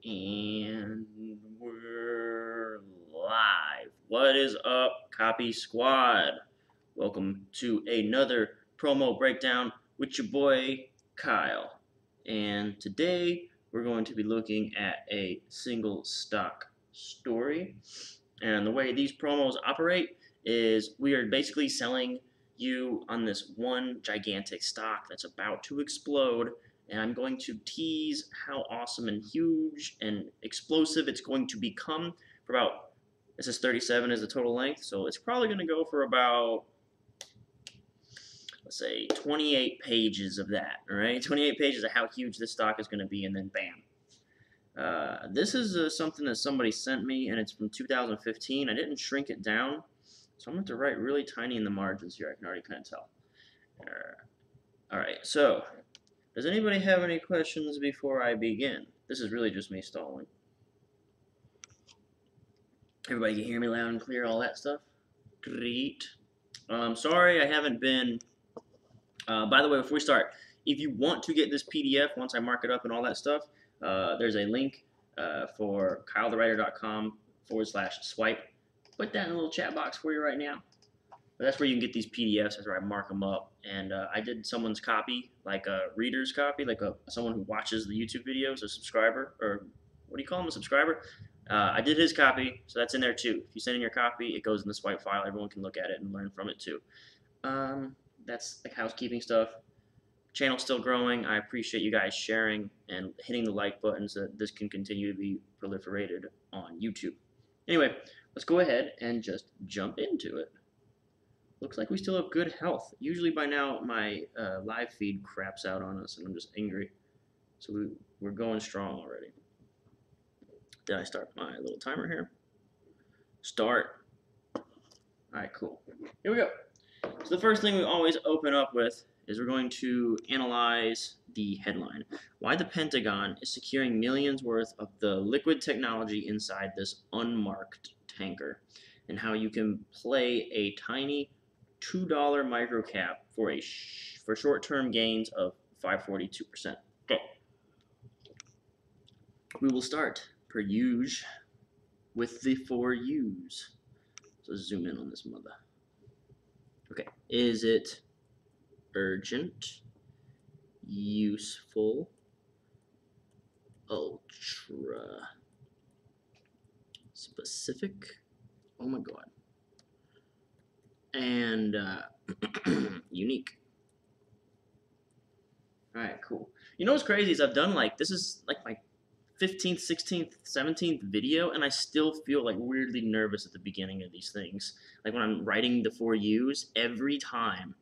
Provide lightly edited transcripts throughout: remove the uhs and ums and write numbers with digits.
And we're live. What is up, Copy Squad? Welcome to another promo breakdown with your boy Kyle. And today we're going to be looking at a single stock story. And the way these promos operate is we are basically selling you on this one gigantic stock that's about to explode, and I'm going to tease how awesome and huge and explosive it's going to become for about, this is 37 is the total length, so it's probably going to go for about, let's say, 28 pages of that, all right? 28 pages of how huge this stock is going to be, and then bam. This is something that somebody sent me, and it's from 2015. I didn't shrink it down, so I'm going to have to write really tiny in the margins here. I can already kind of tell. All right, so does anybody have any questions before I begin? This is really just me stalling. Everybody can hear me loud and clear, all that stuff? Great. Sorry I haven't been... by the way, before we start, if you want to get this PDF, once I mark it up and all that stuff, there's a link for kylethewriter.com/swipe. Put that in a little chat box for you right now. But that's where you can get these PDFs. That's where I mark them up. And I did someone's copy, like a reader's copy, like someone who watches the YouTube videos, a subscriber, or what do you call them, a subscriber? I did his copy, so that's in there too. If you send in your copy, it goes in the swipe file. Everyone can look at it and learn from it too. That's like housekeeping stuff. Channel's still growing. I appreciate you guys sharing and hitting the like button so that this can continue to be proliferated on YouTube. Anyway, let's go ahead and just jump into it. Looks like we still have good health. Usually by now my live feed craps out on us and I'm just angry. So we're going strong already. Did I start my little timer here? Start. Alright, cool. Here we go. So the first thing we always open up with is we're going to analyze the headline. Why the Pentagon is securing millions worth of the liquid technology inside this unmarked tanker, and how you can play a tiny $2 microcap for short-term gains of 542%. Okay. We will start, per usual, with the 4 U's. So zoom in on this mother. Okay, is it urgent, useful, ultra specific? Oh my god. And unique. Alright, cool. You know what's crazy is I've done this is like my 15th, 16th, 17th video, and I still feel like weirdly nervous at the beginning of these things. Like when I'm writing the 4 U's, every time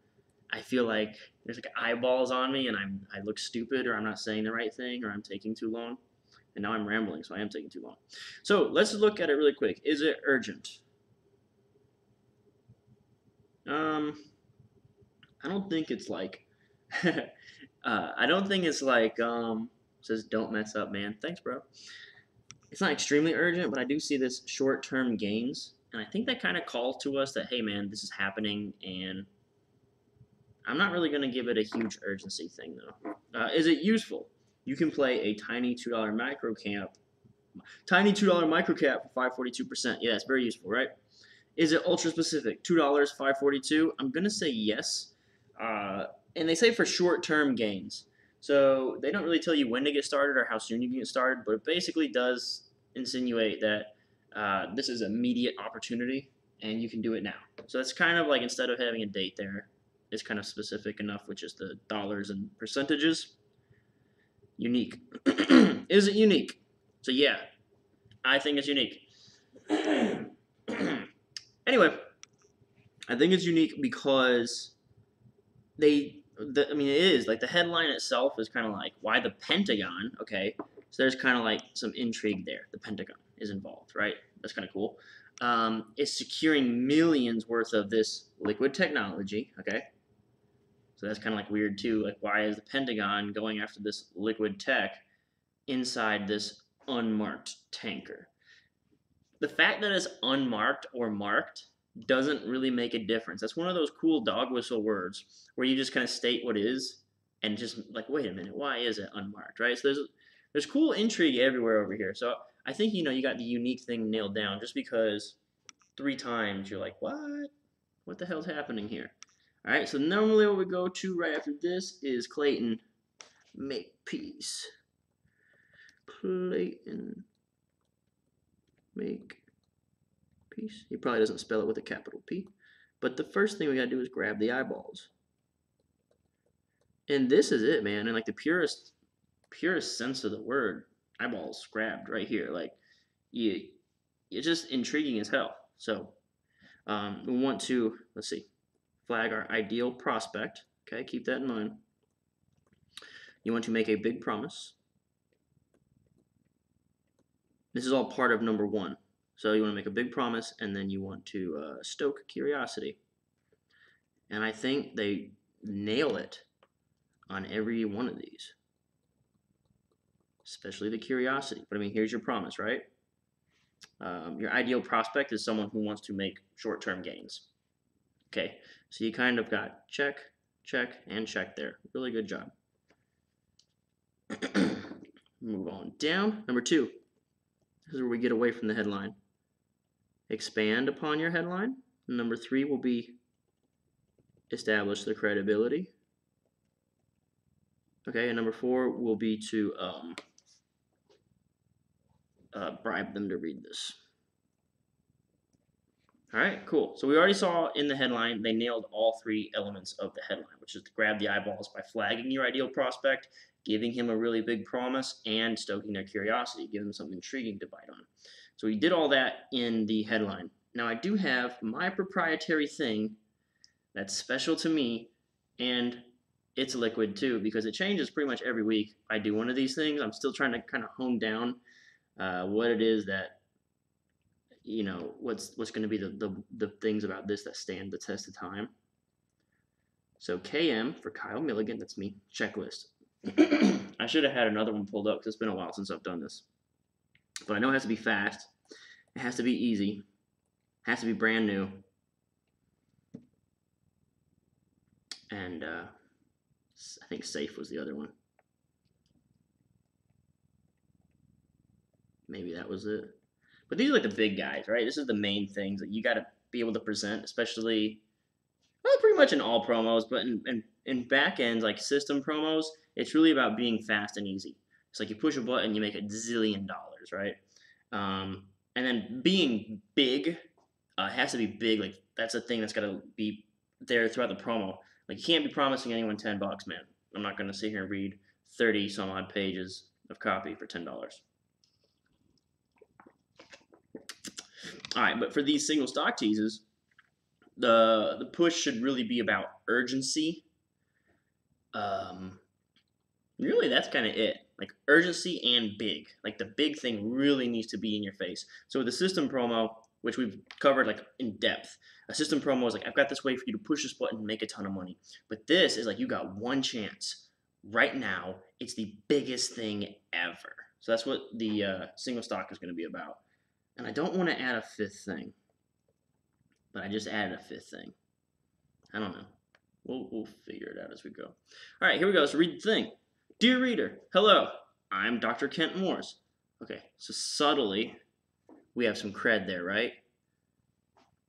I feel like there's like eyeballs on me and I look stupid, or I'm not saying the right thing, or I'm taking too long. And now I'm rambling, so I am taking too long. So let's look at it really quick. Is it urgent? I don't think it's like I don't think it's like says don't mess up, man. Thanks, bro. It's not extremely urgent, but I do see this short-term gains, and I think that kind of calls to us that, hey man, this is happening, and I'm not really going to give it a huge urgency thing though. Is it useful? You can play a tiny $2 microcap for 542%. Yeah, it's very useful, right? Is it ultra specific? $2, 542. I'm gonna say yes. And they say for short-term gains. So they don't really tell you when to get started or how soon you can get started, but it basically does insinuate that this is immediate opportunity and you can do it now. So that's kind of like, instead of having a date there, it's kind of specific enough with just the dollars and percentages. Unique. Is it unique? So yeah, I think it's unique. Anyway, I think it's unique because it is, like, the headline itself is kind of like, why the Pentagon? Okay, so there's kind of like some intrigue there. The Pentagon is involved, right? That's kind of cool. It's securing millions worth of this liquid technology, okay? So that's kind of like weird too. Like, why is the Pentagon going after this liquid tech inside this unmarked tanker? The fact that it's unmarked or marked doesn't really make a difference. That's one of those cool dog whistle words where you just kind of state what is and just like, wait a minute, why is it unmarked, right? So there's cool intrigue everywhere over here. So I think you got the unique thing nailed down just because 3 times you're like, what the hell's happening here? All right, so normally what we go to right after this is Clayton Makepeace. Clayton Makepeace. He probably doesn't spell it with a capital P. But the first thing we gotta do is grab the eyeballs. And this is it, man. And like the purest sense of the word, eyeballs grabbed right here. Like it's just intriguing as hell. So we want to, let's see, flag our ideal prospect. Okay, keep that in mind. You want to make a big promise. This is all part of number 1. So you want to make a big promise, and then you want to stoke curiosity. And I think they nail it on every one of these, especially the curiosity. But I mean, here's your promise, right? Your ideal prospect is someone who wants to make short-term gains. Okay, so you kind of got check, check, and check there. Really good job. Move on down. Number 2. This is where we get away from the headline. Expand upon your headline. Number 3 will be establish the credibility. Okay, and number 4 will be to bribe them to read this. All right, cool. So we already saw in the headline, they nailed all 3 elements of the headline, which is to grab the eyeballs by flagging your ideal prospect, giving him a really big promise, and stoking their curiosity, giving them something intriguing to bite on. So we did all that in the headline. Now I do have my proprietary thing that's special to me, and it's liquid too, because it changes pretty much every week. I do one of these things. I'm still trying to kind of hone down what it is that, what's going to be the things about this that stand the test of time. So KM for Kyle Milligan, that's me, checklist. I should have had another one pulled up because it's been a while since I've done this. But I know it has to be fast. It has to be easy. It has to be brand new. And I think safe was the other one. Maybe that was it. But these are like the big guys, right? This is the main things that you got to be able to present, especially, well, pretty much in all promos, but in back ends, like system promos, it's really about being fast and easy. It's like you push a button, you make $1 zillion, right? And then being big has to be big. Like that's a thing that's got to be there throughout the promo. Like you can't be promising anyone $10, man. I'm not going to sit here and read 30 some odd pages of copy for $10. All right, but for these single stock teases, the push should really be about urgency. Really, that's kind of it. Like urgency and big. Like the big thing really needs to be in your face. So with the system promo, which we've covered like in depth, a system promo is like, I've got this way for you to push this button and make a ton of money. But this is like, you got one chance. Right now, it's the biggest thing ever. So that's what the single stock is going to be about. And I don't want to add a 5th thing, but I just added a 5th thing. I don't know. We'll figure it out as we go. All right, here we go. Let's read the thing. Dear reader, hello. I'm Dr. Kent Morse. Okay, so subtly, we have some cred there, right?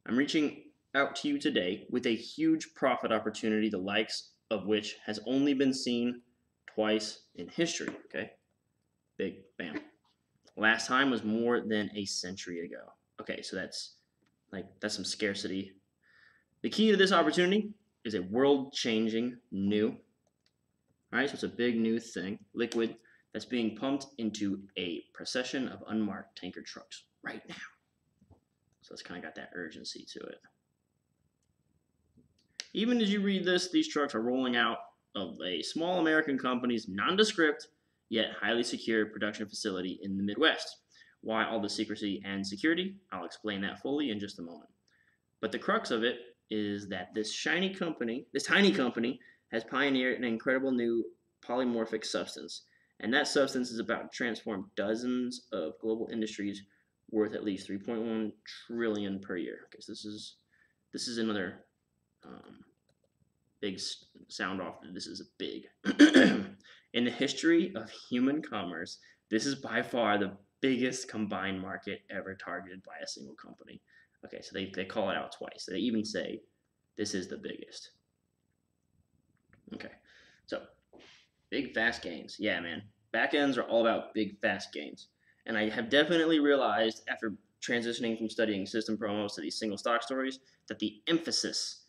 I'm reaching out to you today with a huge profit opportunity, the likes of which has only been seen twice in history, okay? Big bam. Last time was more than a century ago. Okay, so that's some scarcity. The key to this opportunity is a world-changing new, all right, so it's a big new thing, liquid, that's being pumped into a procession of unmarked tanker trucks right now. So it's kind of got that urgency to it. Even as you read this, these trucks are rolling out of a small American company's nondescript yet highly secure production facility in the Midwest. Why all the secrecy and security? I'll explain that fully in just a moment. But the crux of it is that this tiny company, has pioneered an incredible new polymorphic substance. And that substance is about to transform dozens of global industries worth at least 3.1 trillion per year. Okay, so this is another big sound off. This is big. In the history of human commerce, this is by far the biggest combined market ever targeted by a single company. Okay, so they call it out twice. They even say this is the biggest. Okay, so big fast gains. Yeah, man. Backends are all about big fast gains. And I have definitely realized after transitioning from studying system promos to these single stock stories that the emphasis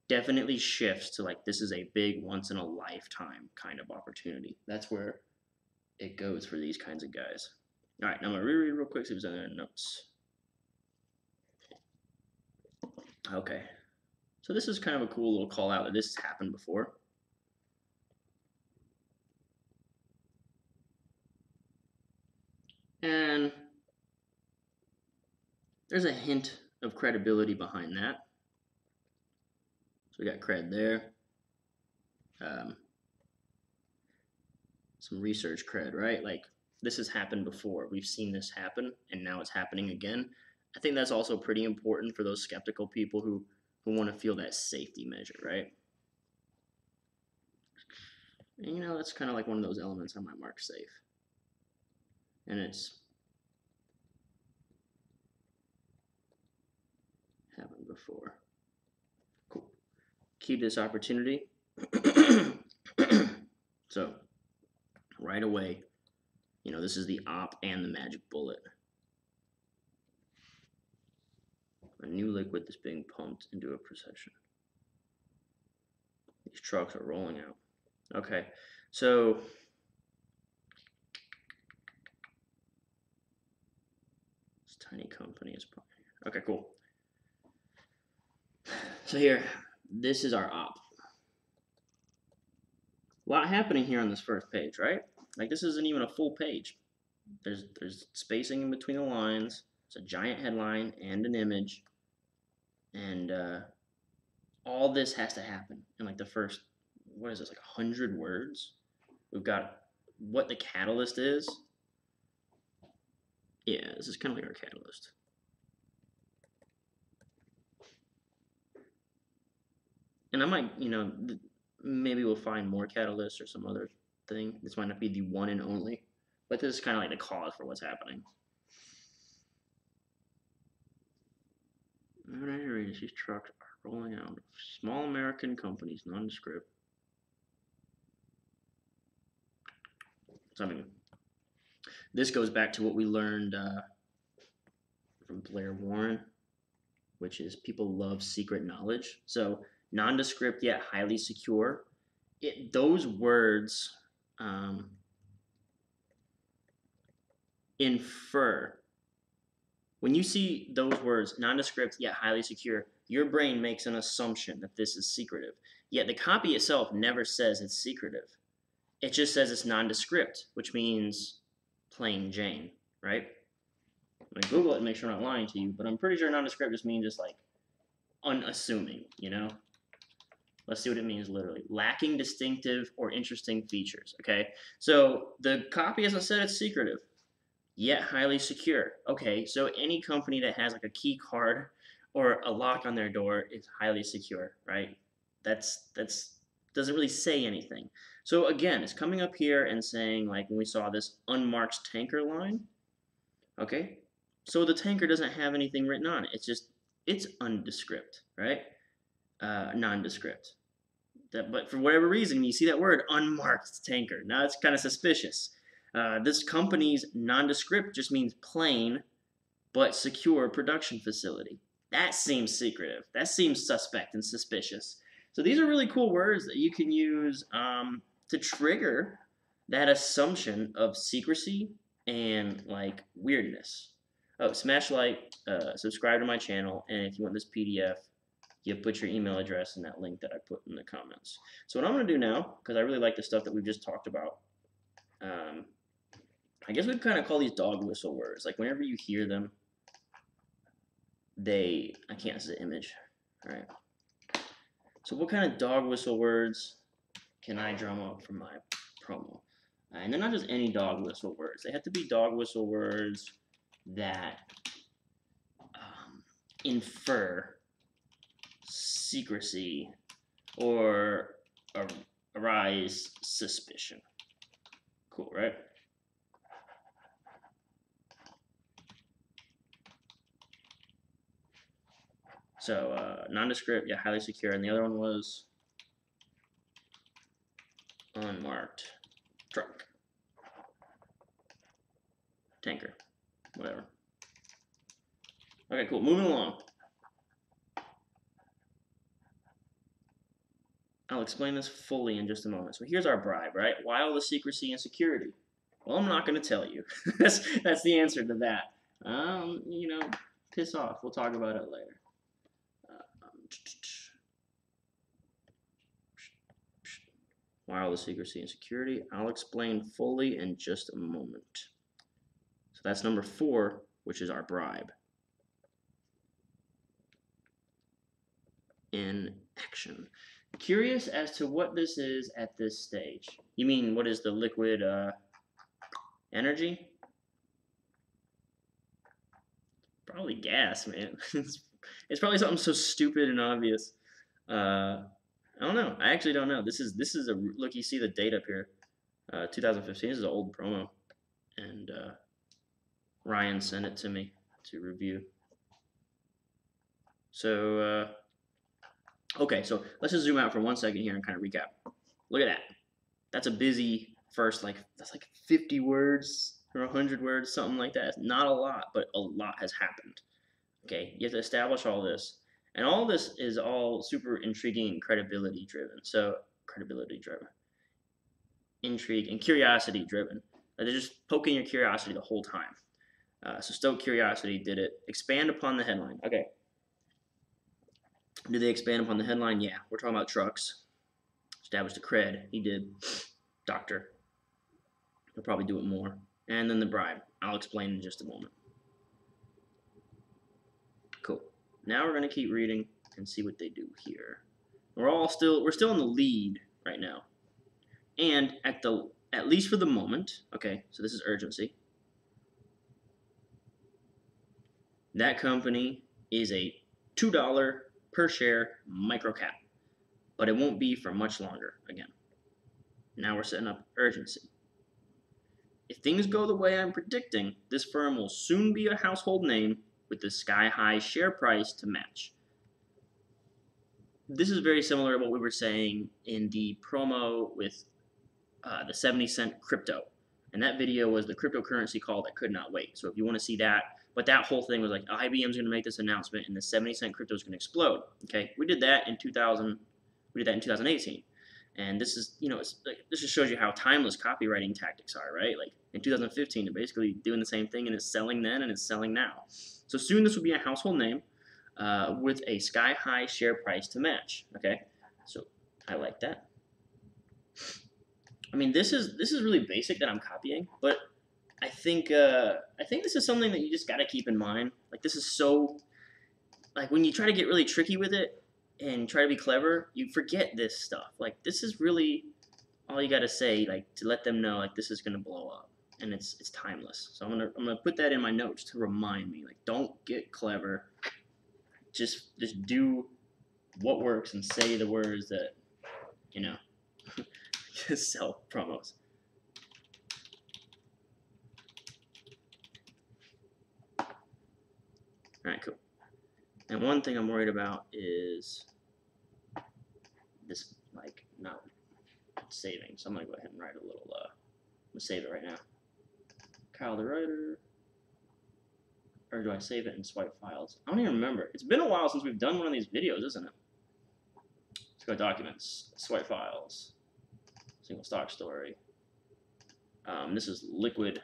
definitely shifts to like this is a big once in a lifetime kind of opportunity. That's where it goes for these kinds of guys. All right, now I'm gonna reread real quick, see if there's any notes. Okay, so this is kind of a cool little call out that this has happened before. And there's a hint of credibility behind that. So we got cred there. Some research cred, right? Like this has happened before. We've seen this happen, and now it's happening again. I think that's also pretty important for those skeptical people who want to feel that safety measure, right? And, you know, that's kind of like one of those elements I might mark safe. And it's happened before. Cool. Keep this opportunity. So, right away, you know, this is the op and the magic bullet. A new liquid that's being pumped into a procession. These trucks are rolling out. Okay, so this tiny company is probably, okay, cool. So here, this is our op. A lot happening here on this first page, right? Like this isn't even a full page. There's spacing in between the lines. It's a giant headline and an image, and all this has to happen in like the first, what is this, like 100 words? We've got what the catalyst is. Yeah, this is kind of like our catalyst. And I might, you know, maybe we'll find more catalysts or some other thing. This might not be the one and only, but this is kind of like the cause for what's happening. These trucks are rolling out. Small American companies, nondescript. So I mean, this goes back to what we learned from Blair Warren, which is people love secret knowledge. So nondescript yet highly secure. Those words infer. When you see those words, nondescript yet highly secure, your brain makes an assumption that this is secretive. Yet the copy itself never says it's secretive. It just says it's nondescript, which means plain Jane, right? I'm going to Google it and make sure I'm not lying to you, but I'm pretty sure nondescript just means just like unassuming, you know? Let's see what it means literally. Lacking distinctive or interesting features, okay? So the copy hasn't said it's secretive, yet highly secure. Okay, so any company that has like a key card or a lock on their door is highly secure, right? That's doesn't really say anything. So again, it's coming up here and saying, like when we saw this unmarked tanker line, okay? So the tanker doesn't have anything written on it. It's undescript, right? Nondescript. But for whatever reason, you see that word, unmarked tanker. Now it's kind of suspicious. This company's nondescript just means plain but secure production facility. That seems secretive. That seems suspect and suspicious. So these are really cool words that you can use to trigger that assumption of secrecy and like weirdness. Oh, smash like, subscribe to my channel, and if you want this PDF, you put your email address in that link that I put in the comments. So what I'm going to do now, because I really like the stuff that we've just talked about, I guess we'd kind of call these dog whistle words. Like whenever you hear them, I can't see the image. All right. So what kind of dog whistle words can I drum up for my promo? And they're not just any dog whistle words. They have to be dog whistle words that infer secrecy or arise suspicion. Cool, right? So nondescript, yeah, highly secure, and the other one was unmarked truck, tanker, whatever. Okay, cool. Moving along. I'll explain this fully in just a moment. So here's our bribe, right? Why all the secrecy and security? Well, I'm not going to tell you. that's the answer to that. You know, piss off. We'll talk about it later. Why all the secrecy and security? I'll explain fully in just a moment. So that's number 4, which is our bribe. In action. Curious as to what this is at this stage. You mean what is the liquid energy? Probably gas, man. It's probably something so stupid and obvious. I don't know. I actually don't know. This is a look. You see the date up here. 2015. This is an old promo, and Ryan sent it to me to review. So okay, so let's just zoom out for 1 second here and kind of recap. Look at that. That's a busy first, that's like 50 words or 100 words, something like that. It's not a lot, but a lot has happened. Okay, you have to establish all this. And all this is all super intriguing and credibility driven. So, credibility driven. Intrigue and curiosity driven. They're just poking your curiosity the whole time. So, stoke curiosity did it. Expand upon the headline. Okay. Do they expand upon the headline? Yeah. We're talking about trucks. Established a cred. He did. Doctor. He'll probably do it more. And then the bribe. I'll explain in just a moment. Cool. Now we're going to keep reading and see what they do here. We're still in the lead right now. And at least for the moment, okay, so this is urgency. That company is a $2 per share microcap. But it won't be for much longer again. Now we're setting up urgency. If things go the way I'm predicting, this firm will soon be a household name with the sky-high share price to match. This is very similar to what we were saying in the promo with the 70-cent crypto. And that video was the cryptocurrency call that could not wait. So if you want to see that, but that whole thing was like, IBM's going to make this announcement and the 70-cent crypto is going to explode. Okay, we did that in 2018. And this is, this just shows you how timeless copywriting tactics are, right? Like in 2015, they're basically doing the same thing, and it's selling then and it's selling now. So soon this will be a household name with a sky-high share price to match. Okay, so I like that. I mean, this is really basic that I'm copying, but I think this is something that you just got to keep in mind. Like this is so, like when you try to get really tricky with it and try to be clever, you forget this stuff. Like this is really all you got to say, like to let them know, like this is gonna blow up, and it's timeless. So I'm gonna put that in my notes to remind me, like don't get clever. Just do what works and say the words that sell promos. All right, cool. And one thing I'm worried about is this, like, not saving. So I'm going to go ahead and write a little, I'm going to save it right now. Kyle the writer. Or do I save it in swipe files? I don't even remember. It's been a while since we've done one of these videos, isn't it? Let's go documents, swipe files, single stock story. This is liquid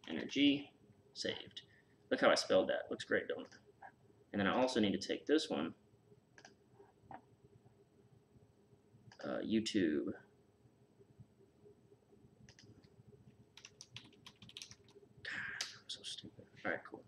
energy, saved. Look how I spelled that. Looks great, don't it? And then I also need to take this one, YouTube. God, I'm so stupid. All right, cool.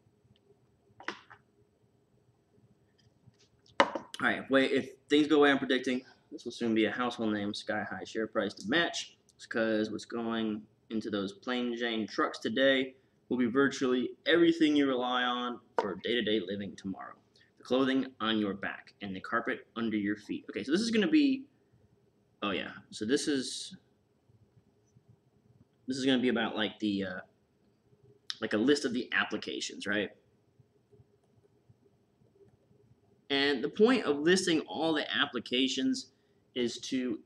All right, wait. If things go the way I'm predicting, this will soon be a household name, sky-high share price to match. It's because what's going into those plain Jane trucks today will be virtually everything you rely on for day-to-day living tomorrow. The clothing on your back and the carpet under your feet. Okay, so this is going to be, oh yeah, so this is this is going to be about like the like a list of the applications, right? And the point of listing all the applications is to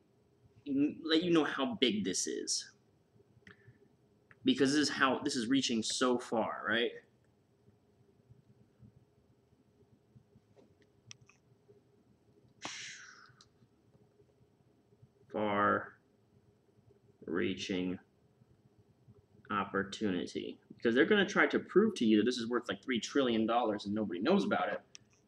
let you know how big this is, because this is reaching so far, right? Far reaching opportunity, because they're going to try to prove to you that this is worth like $3 trillion and nobody knows about it.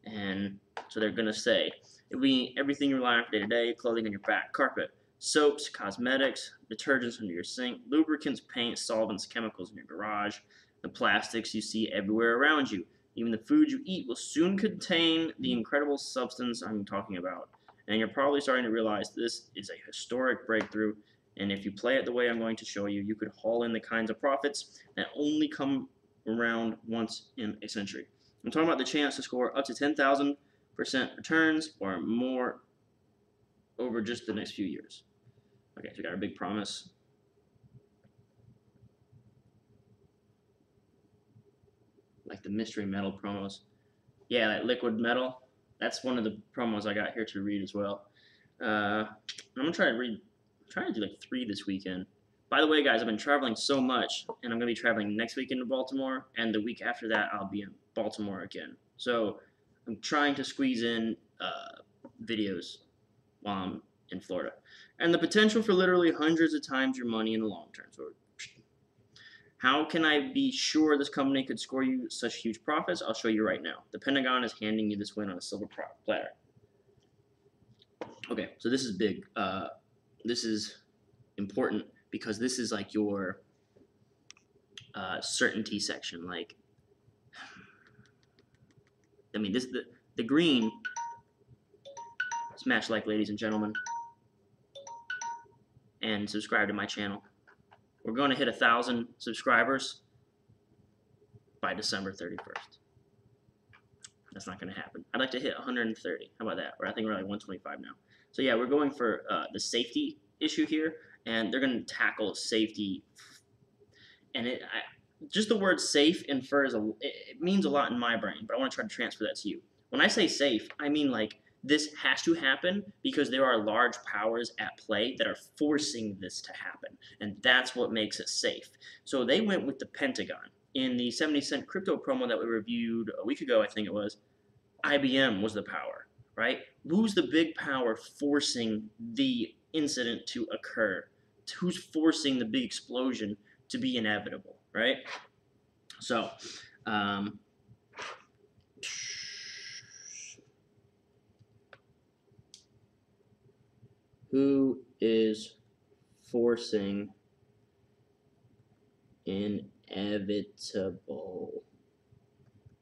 And so they're going to say it will be everything you rely on for day to day: clothing on your back, carpet, soaps, cosmetics, detergents under your sink, lubricants, paint, solvents, chemicals in your garage, the plastics you see everywhere around you. Even the food you eat will soon contain the incredible substance I'm talking about. And you're probably starting to realize this is a historic breakthrough. And if you play it the way I'm going to show you, you could haul in the kinds of profits that only come around once in a century. I'm talking about the chance to score up to 10,000% returns or more over just the next few years. Okay, so we got our big promise. Like the mystery metal promos. Yeah, that liquid metal. That's one of the promos I got here to read as well. I'm gonna try to do like 3 this weekend. By the way, guys, I've been traveling so much, and I'm gonna be traveling next weekend to Baltimore, and the week after that, I'll be in Baltimore again. So I'm trying to squeeze in videos while I'm in Florida, and the potential for literally hundreds of times your money in the long term. So how can I be sure this company could score you such huge profits? I'll show you right now. The Pentagon is handing you this win on a silver platter. Okay, so this is big. This is important because this is like your certainty section. Like, I mean, the green. Smash like, ladies and gentlemen, and subscribe to my channel. We're going to hit 1,000 subscribers by December 31st. That's not going to happen. I'd like to hit 130. How about that? Or I think we're like 125 now. So yeah, we're going for the safety issue here, and they're going to tackle safety. And just the word safe infers it means a lot in my brain, but I want to try to transfer that to you. When I say safe, I mean like this has to happen because there are large powers at play that are forcing this to happen, and that's what makes it safe. So they went with the Pentagon. In the 70-cent crypto promo that we reviewed a week ago, I think it was, IBM was the power, right? Who's the big power forcing the incident to occur? Who's forcing the big explosion to be inevitable, right? So, who is forcing inevitable,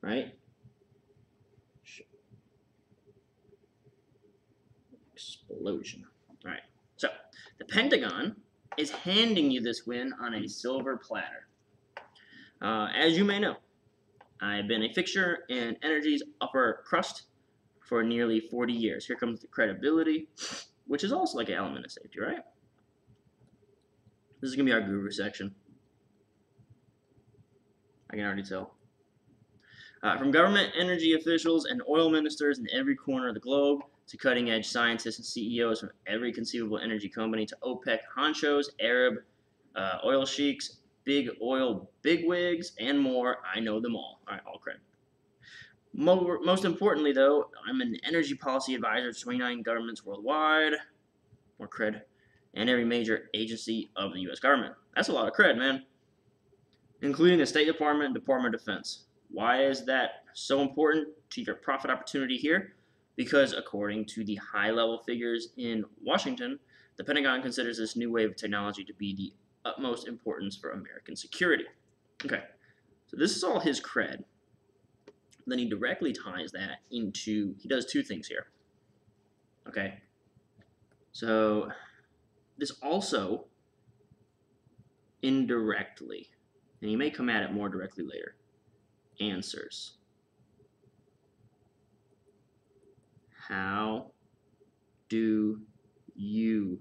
right? Explosion. All right. So, the Pentagon is handing you this win on a silver platter. As you may know, I've been a fixture in energy's upper crust for nearly 40 years. Here comes the credibility, which is also like an element of safety, right? This is going to be our guru section. I can already tell. From government energy officials and oil ministers in every corner of the globe to cutting-edge scientists and CEOs from every conceivable energy company to OPEC honchos, Arab oil sheiks, big oil bigwigs, and more, I know them all. All right, all credit. Most importantly, though, I'm an energy policy advisor to 29 governments worldwide, more cred, and every major agency of the U.S. government. That's a lot of cred, man, including the State Department and Department of Defense. Why is that so important to your profit opportunity here? Because according to the high-level figures in Washington, the Pentagon considers this new wave of technology to be the utmost importance for American security. Okay, so this is all his cred. Then he directly ties that into, he does 2 things here. Okay, so this also indirectly, and he may come at it more directly later, answers how do you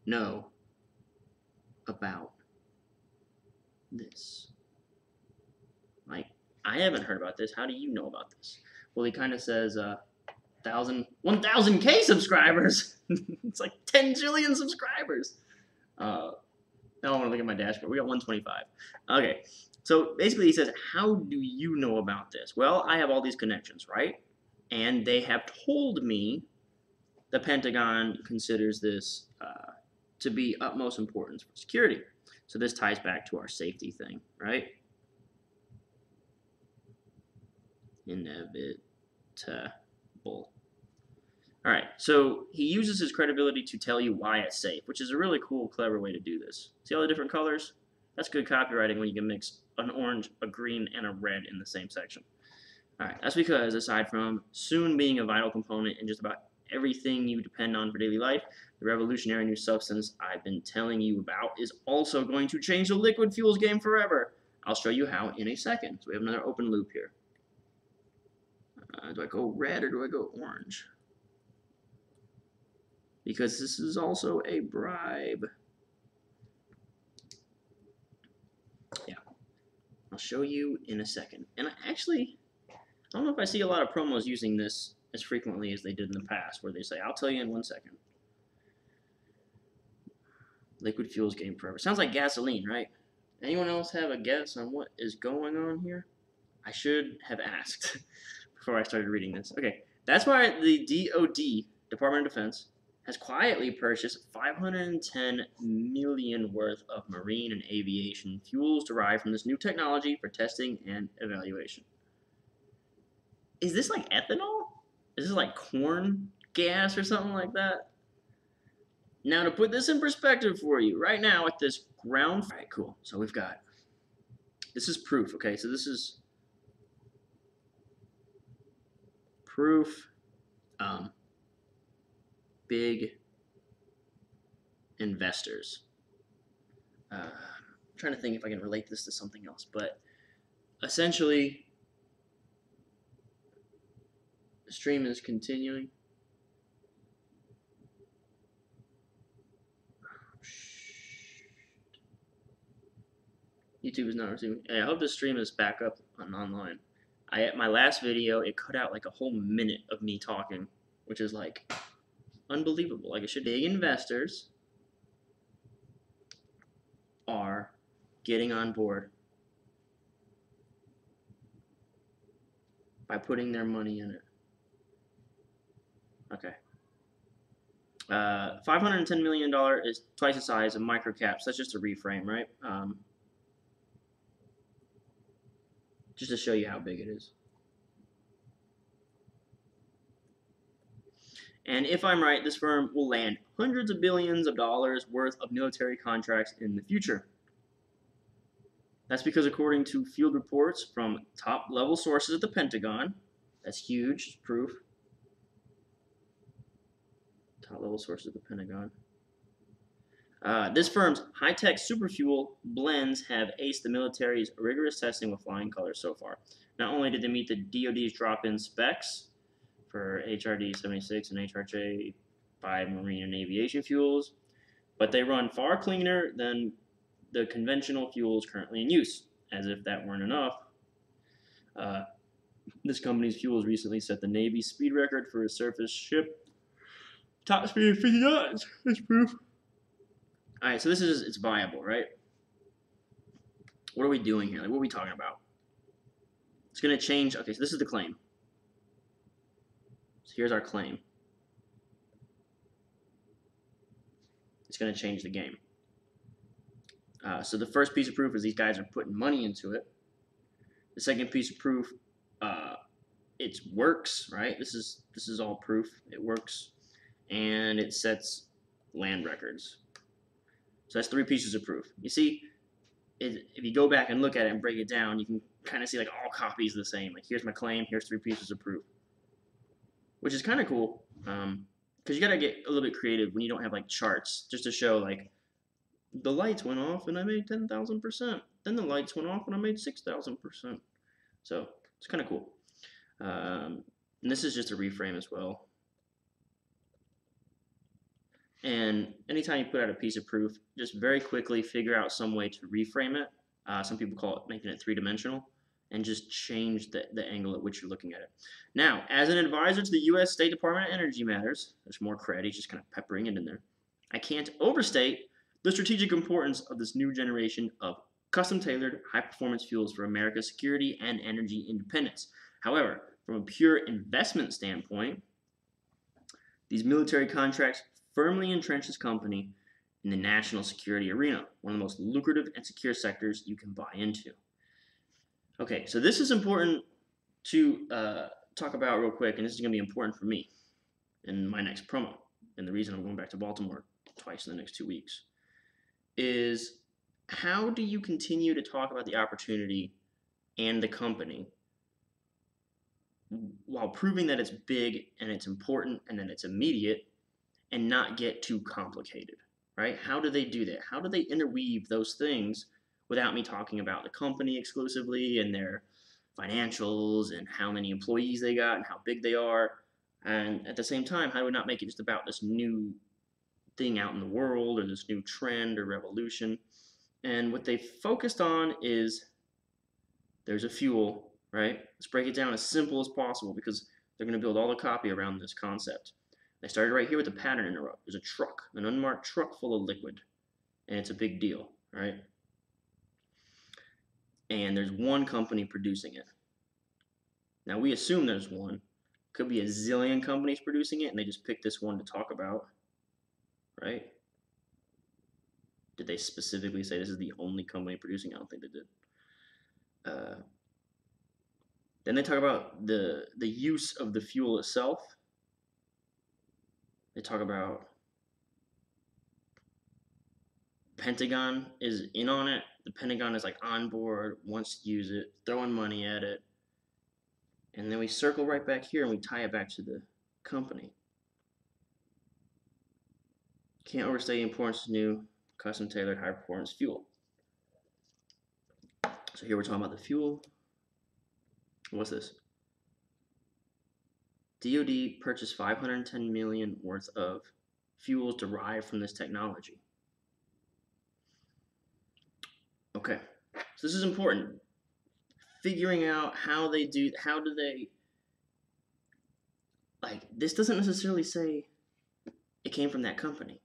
know about this? Like, I haven't heard about this. How do you know about this? Well, he kind of says 1,000K subscribers. It's like 10 jillion subscribers. Now I want to look at my dashboard. We got 125. Okay, so basically he says, how do you know about this? Well, I have all these connections, right? And they have told me the Pentagon considers this to be utmost importance for security. So this ties back to our safety thing, right? Inevitable. All right, so he uses his credibility to tell you why it's safe, which is a really cool, clever way to do this. See all the different colors? That's good copywriting when you can mix an orange, a green, and a red in the same section. All right, that's because aside from soon being a vital component in just about everything you depend on for daily life, the revolutionary new substance I've been telling you about is also going to change the liquid fuels game forever. I'll show you how in a second. So we have another open loop here. Do I go red or do I go orange? Because this is also a bribe. Yeah, I'll show you in a second. And I don't know if I see a lot of promos using this as frequently as they did in the past, where they say, I'll tell you in 1 second. Liquid fuels game forever. Sounds like gasoline, right? Anyone else have a guess on what is going on here? I should have asked before I started reading this. Okay, that's why the DoD, Department of Defense, has quietly purchased $510 million worth of marine and aviation fuels derived from this new technology for testing and evaluation. Is this like ethanol? Is this like corn gas or something like that? Now, to put this in perspective for you, right now at this ground... All right, cool. So we've got... This is proof, okay? So this is... proof. Big investors. I'm trying to think if I can relate this to something else, but essentially, the stream is continuing. YouTube is not receiving. Hey, I hope the stream is back up online. My last video, it cut out like a whole minute of me talking, which is like unbelievable. Like, it should. Big investors are getting on board by putting their money in it. Okay. $510 million is twice the size of microcaps. That's just a reframe, right? Just to show you how big it is. And if I'm right, this firm will land hundreds of billions of dollars worth of military contracts in the future. That's because according to field reports from top-level sources at the Pentagon, that's huge, proof. Top-level sources at the Pentagon. This firm's high-tech superfuel blends have aced the military's rigorous testing with flying colors so far. Not only did they meet the DoD's drop-in specs for HRD 76 and HRJ 5 marine and aviation fuels, but they run far cleaner than the conventional fuels currently in use. As if that weren't enough, this company's fuels recently set the Navy speed record for a surface ship. Top speed of 50 knots. That's proof. All right, so it's viable, right? What are we doing here? Like, what are we talking about? It's going to change. Okay, so this is the claim. So here's our claim. It's going to change the game. So the first piece of proof is these guys are putting money into it. The second piece of proof, it works, right? This is all proof. It works, and it sets land records. So that's 3 pieces of proof. You see, if you go back and look at it and break it down, you can kind of see like all copies the same. Like, here's my claim, here's 3 pieces of proof, which is kind of cool. Because you gotta get a little bit creative when you don't have like charts, just to show like the lights went off and I made 10,000%. Then the lights went off and I made 6,000%. So it's kind of cool. And this is just a reframe as well. And anytime you put out a piece of proof, just very quickly figure out some way to reframe it. Some people call it making it three-dimensional, and just change the angle at which you're looking at it. Now, as an advisor to the U.S. State Department of Energy Matters, there's more credit, he's just kind of peppering it in there. I can't overstate the strategic importance of this new generation of custom-tailored, high-performance fuels for America's security and energy independence. However, from a pure investment standpoint, these military contracts firmly entrench this company in the national security arena, one of the most lucrative and secure sectors you can buy into. Okay, so this is important to talk about real quick, and this is going to be important for me in my next promo, and the reason I'm going back to Baltimore twice in the next 2 weeks, is how do you continue to talk about the opportunity and the company while proving that it's big and it's important and that it's immediate and not get too complicated, right? How do they do that? How do they interweave those things without me talking about the company exclusively and their financials and how many employees they got and how big they are? And at the same time, how do we not make it just about this new thing out in the world or this new trend or revolution? And what they focused on is there's a fuel, right? Let's break it down as simple as possible because they're going to build all the copy around this concept. They started right here with a pattern interrupt. There's a truck, an unmarked truck full of liquid, and it's a big deal, right? And there's one company producing it. Now, we assume there's one. Could be a zillion companies producing it, and they just picked this one to talk about, right? Did they specifically say this is the only company producing it? I don't think they did. Then they talk about the use of the fuel itself. They talk about Pentagon is in on it. The Pentagon is like on board, wants to use it, throwing money at it. And then we circle right back here and we tie it back to the company. Can't overstate the importance of new custom tailored high performance fuel. So here we're talking about the fuel. What's this? DoD purchased $510 million worth of fuels derived from this technology. Okay, so this is important. Figuring out how do they, like, this doesn't necessarily say it came from that company,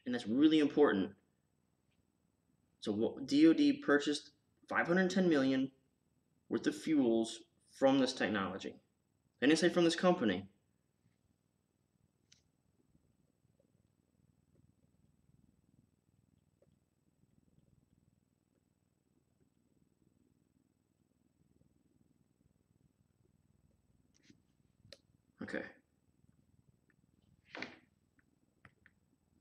and that's really important. So DoD purchased $510 million worth of fuels from this technology. They didn't say from this company. Okay. I'm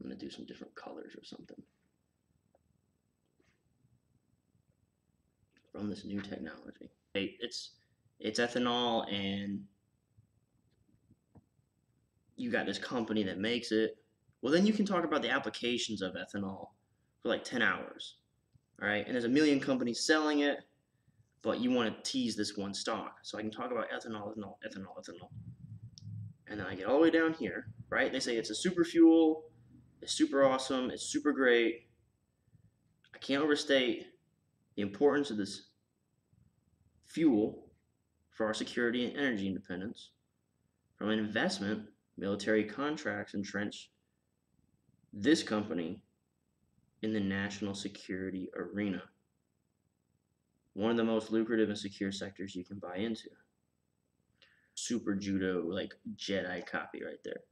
going to do some different colors or something. From this new technology. It's ethanol, and you got this company that makes it. Well, then you can talk about the applications of ethanol for like 10 hours. All right, and there's a million companies selling it, but you want to tease this one stock. So I can talk about ethanol. And then I get all the way down here, right? They say it's a super fuel, it's super awesome, it's super great. I can't overstate the importance of this fuel for our security and energy independence. From an investment, military contracts entrench this company in the national security arena. One of the most lucrative and secure sectors you can buy into. Super judo, like Jedi copy right there.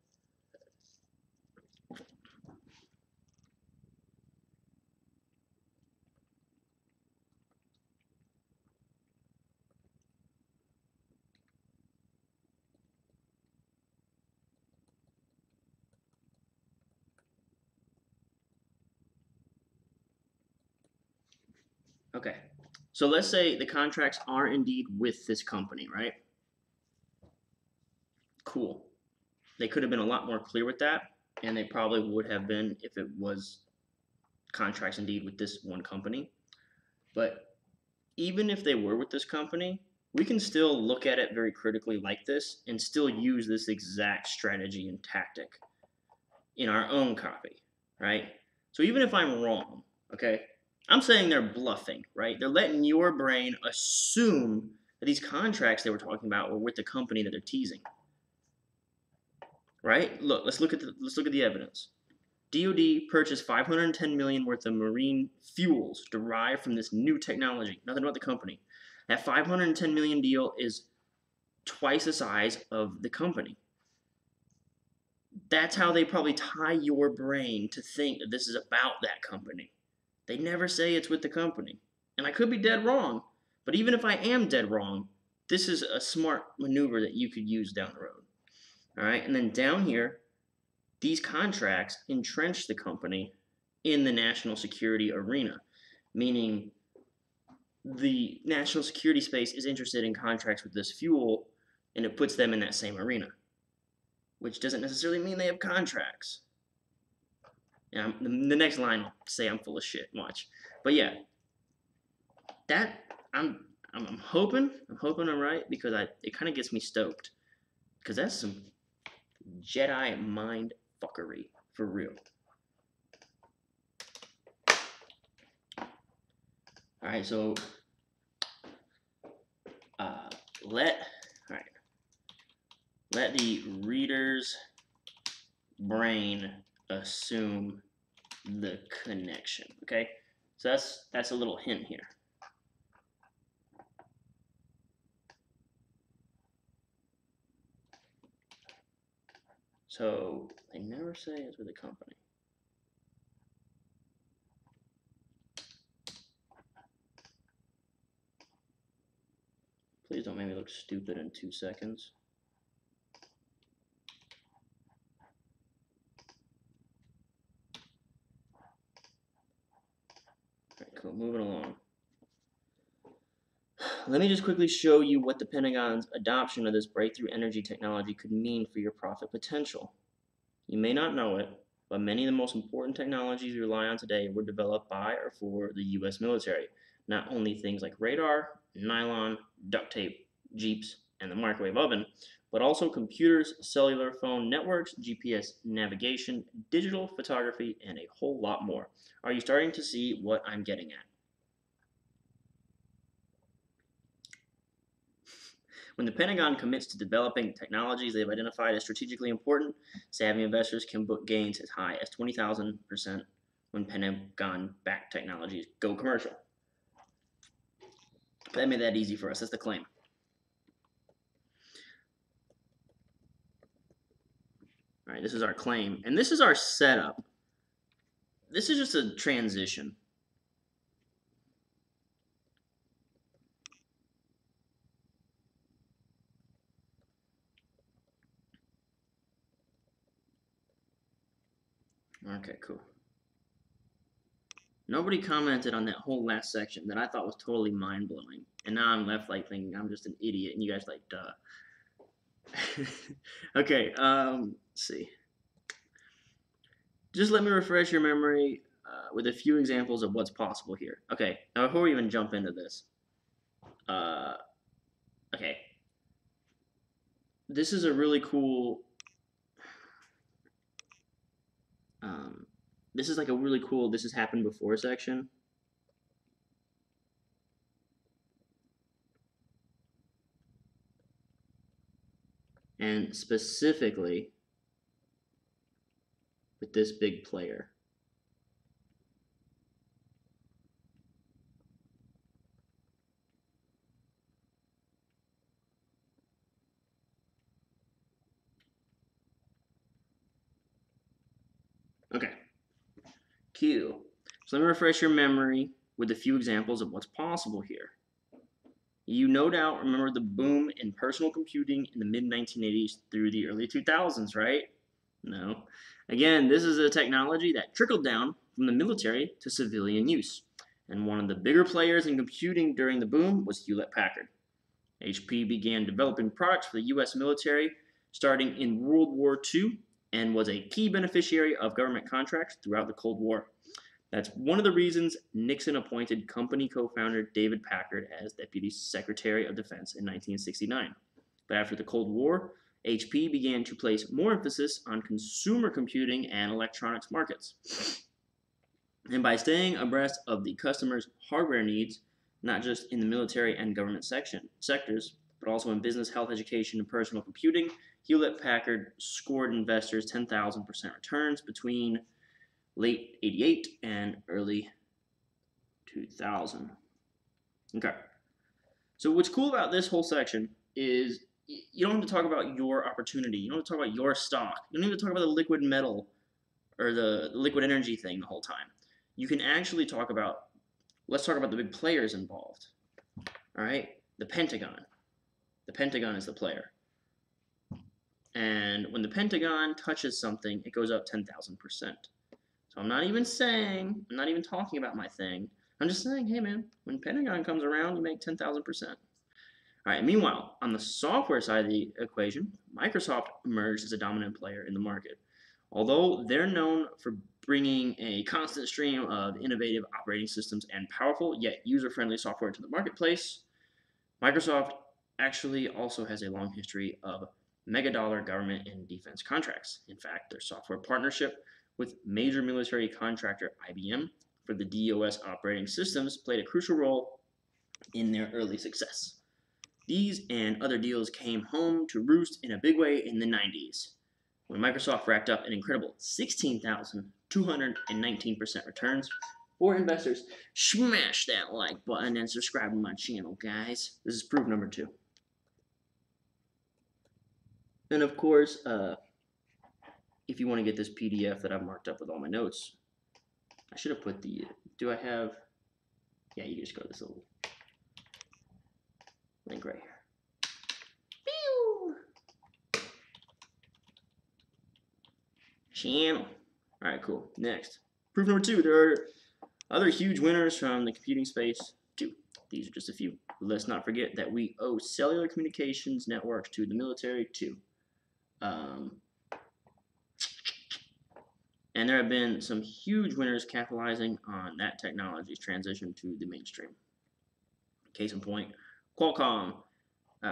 Okay, so let's say the contracts are indeed with this company, right? Cool. They could have been a lot more clear with that, and they probably would have been if it was contracts indeed with this one company. But even if they were with this company, we can still look at it very critically like this and still use this exact strategy and tactic in our own copy, right? So even if I'm wrong, okay, I'm saying they're bluffing, right? They're letting your brain assume that these contracts they were talking about were with the company that they're teasing, right? Look, let's look at the evidence. DoD purchased $510 million worth of marine fuels derived from this new technology. Nothing about the company. That $510 million deal is twice the size of the company. That's how they probably tie your brain to think that this is about that company. They never say it's with the company. And I could be dead wrong, but even if I am dead wrong, this is a smart maneuver that you could use down the road. All right, and then down here, these contracts entrench the company in the national security arena, meaning the national security space is interested in contracts with this fuel, and it puts them in that same arena, which doesn't necessarily mean they have contracts. And the next line I'll say I'm full of shit. Watch, but yeah, that I'm hoping I'm right, because it kind of gets me stoked, because that's some Jedi mind fuckery for real. All right, so let the reader's brain assume the connection. Okay, so that's a little hint here. So they never say it's with a company. Please don't make me look stupid in 2 seconds. All right, cool, moving along. Let me just quickly show you what the Pentagon's adoption of this breakthrough energy technology could mean for your profit potential. You may not know it, but many of the most important technologies we rely on today were developed by or for the US military. Not only things like radar, nylon, duct tape, Jeeps, and the microwave oven, but also computers, cellular phone networks, GPS navigation, digital photography, and a whole lot more. Are you starting to see what I'm getting at? When the Pentagon commits to developing technologies they've identified as strategically important, savvy investors can book gains as high as 20,000% when Pentagon-backed technologies go commercial. That made that easy for us. That's the claim. All right, this is our claim, and this is our setup. This is just a transition. Okay, cool. Nobody commented on that whole last section that I thought was totally mind-blowing. And now I'm left like thinking I'm just an idiot, and you guys like, duh. Okay, let's see. Just let me refresh your memory with a few examples of what's possible here. Okay, now before we even jump into this, okay, this is a really cool, this is like a really cool this has happened before section. And specifically with this big player. Okay, Q. So let me refresh your memory with a few examples of what's possible here. You no doubt remember the boom in personal computing in the mid-1980s through the early 2000s, right? No. Again, this is a technology that trickled down from the military to civilian use. And one of the bigger players in computing during the boom was Hewlett-Packard. HP began developing products for the US military starting in World War II and was a key beneficiary of government contracts throughout the Cold War. That's one of the reasons Nixon appointed company co-founder David Packard as Deputy Secretary of Defense in 1969. But after the Cold War, HP began to place more emphasis on consumer computing and electronics markets. And by staying abreast of the customer's hardware needs, not just in the military and government sectors, but also in business, health, education, and personal computing, Hewlett-Packard scored investors 10,000% returns between late 88 and early 2000. Okay. So what's cool about this whole section is you don't have to talk about your opportunity. You don't have to talk about your stock. You don't even talk about the liquid metal or the liquid energy thing the whole time. You can actually talk about, let's talk about the big players involved. All right, the Pentagon. The Pentagon is the player. And when the Pentagon touches something, it goes up 10,000%. So I'm not even talking about my thing. I'm just saying, hey man, when Pentagon comes around, you make 10,000%. All right, meanwhile, on the software side of the equation, Microsoft emerged as a dominant player in the market. Although they're known for bringing a constant stream of innovative operating systems and powerful yet user-friendly software to the marketplace, Microsoft actually also has a long history of mega-dollar government and defense contracts. In fact, their software partnership with major military contractor IBM for the DOS operating systems played a crucial role in their early success. These and other deals came home to roost in a big way in the 90s, when Microsoft racked up an incredible 16,219% returns for investors. Smash that like button and subscribe to my channel, guys. This is proof number 2. And of course, if you want to get this PDF that I've marked up with all my notes, I should have put the, do I have, yeah, you just go to this little link right here. Channel. All right, cool. Next, proof number 2. There are other huge winners from the computing space too. These are just a few. Let's not forget that we owe cellular communications networks to the military too. And there have been some huge winners capitalizing on that technology's transition to the mainstream. Case in point, Qualcomm.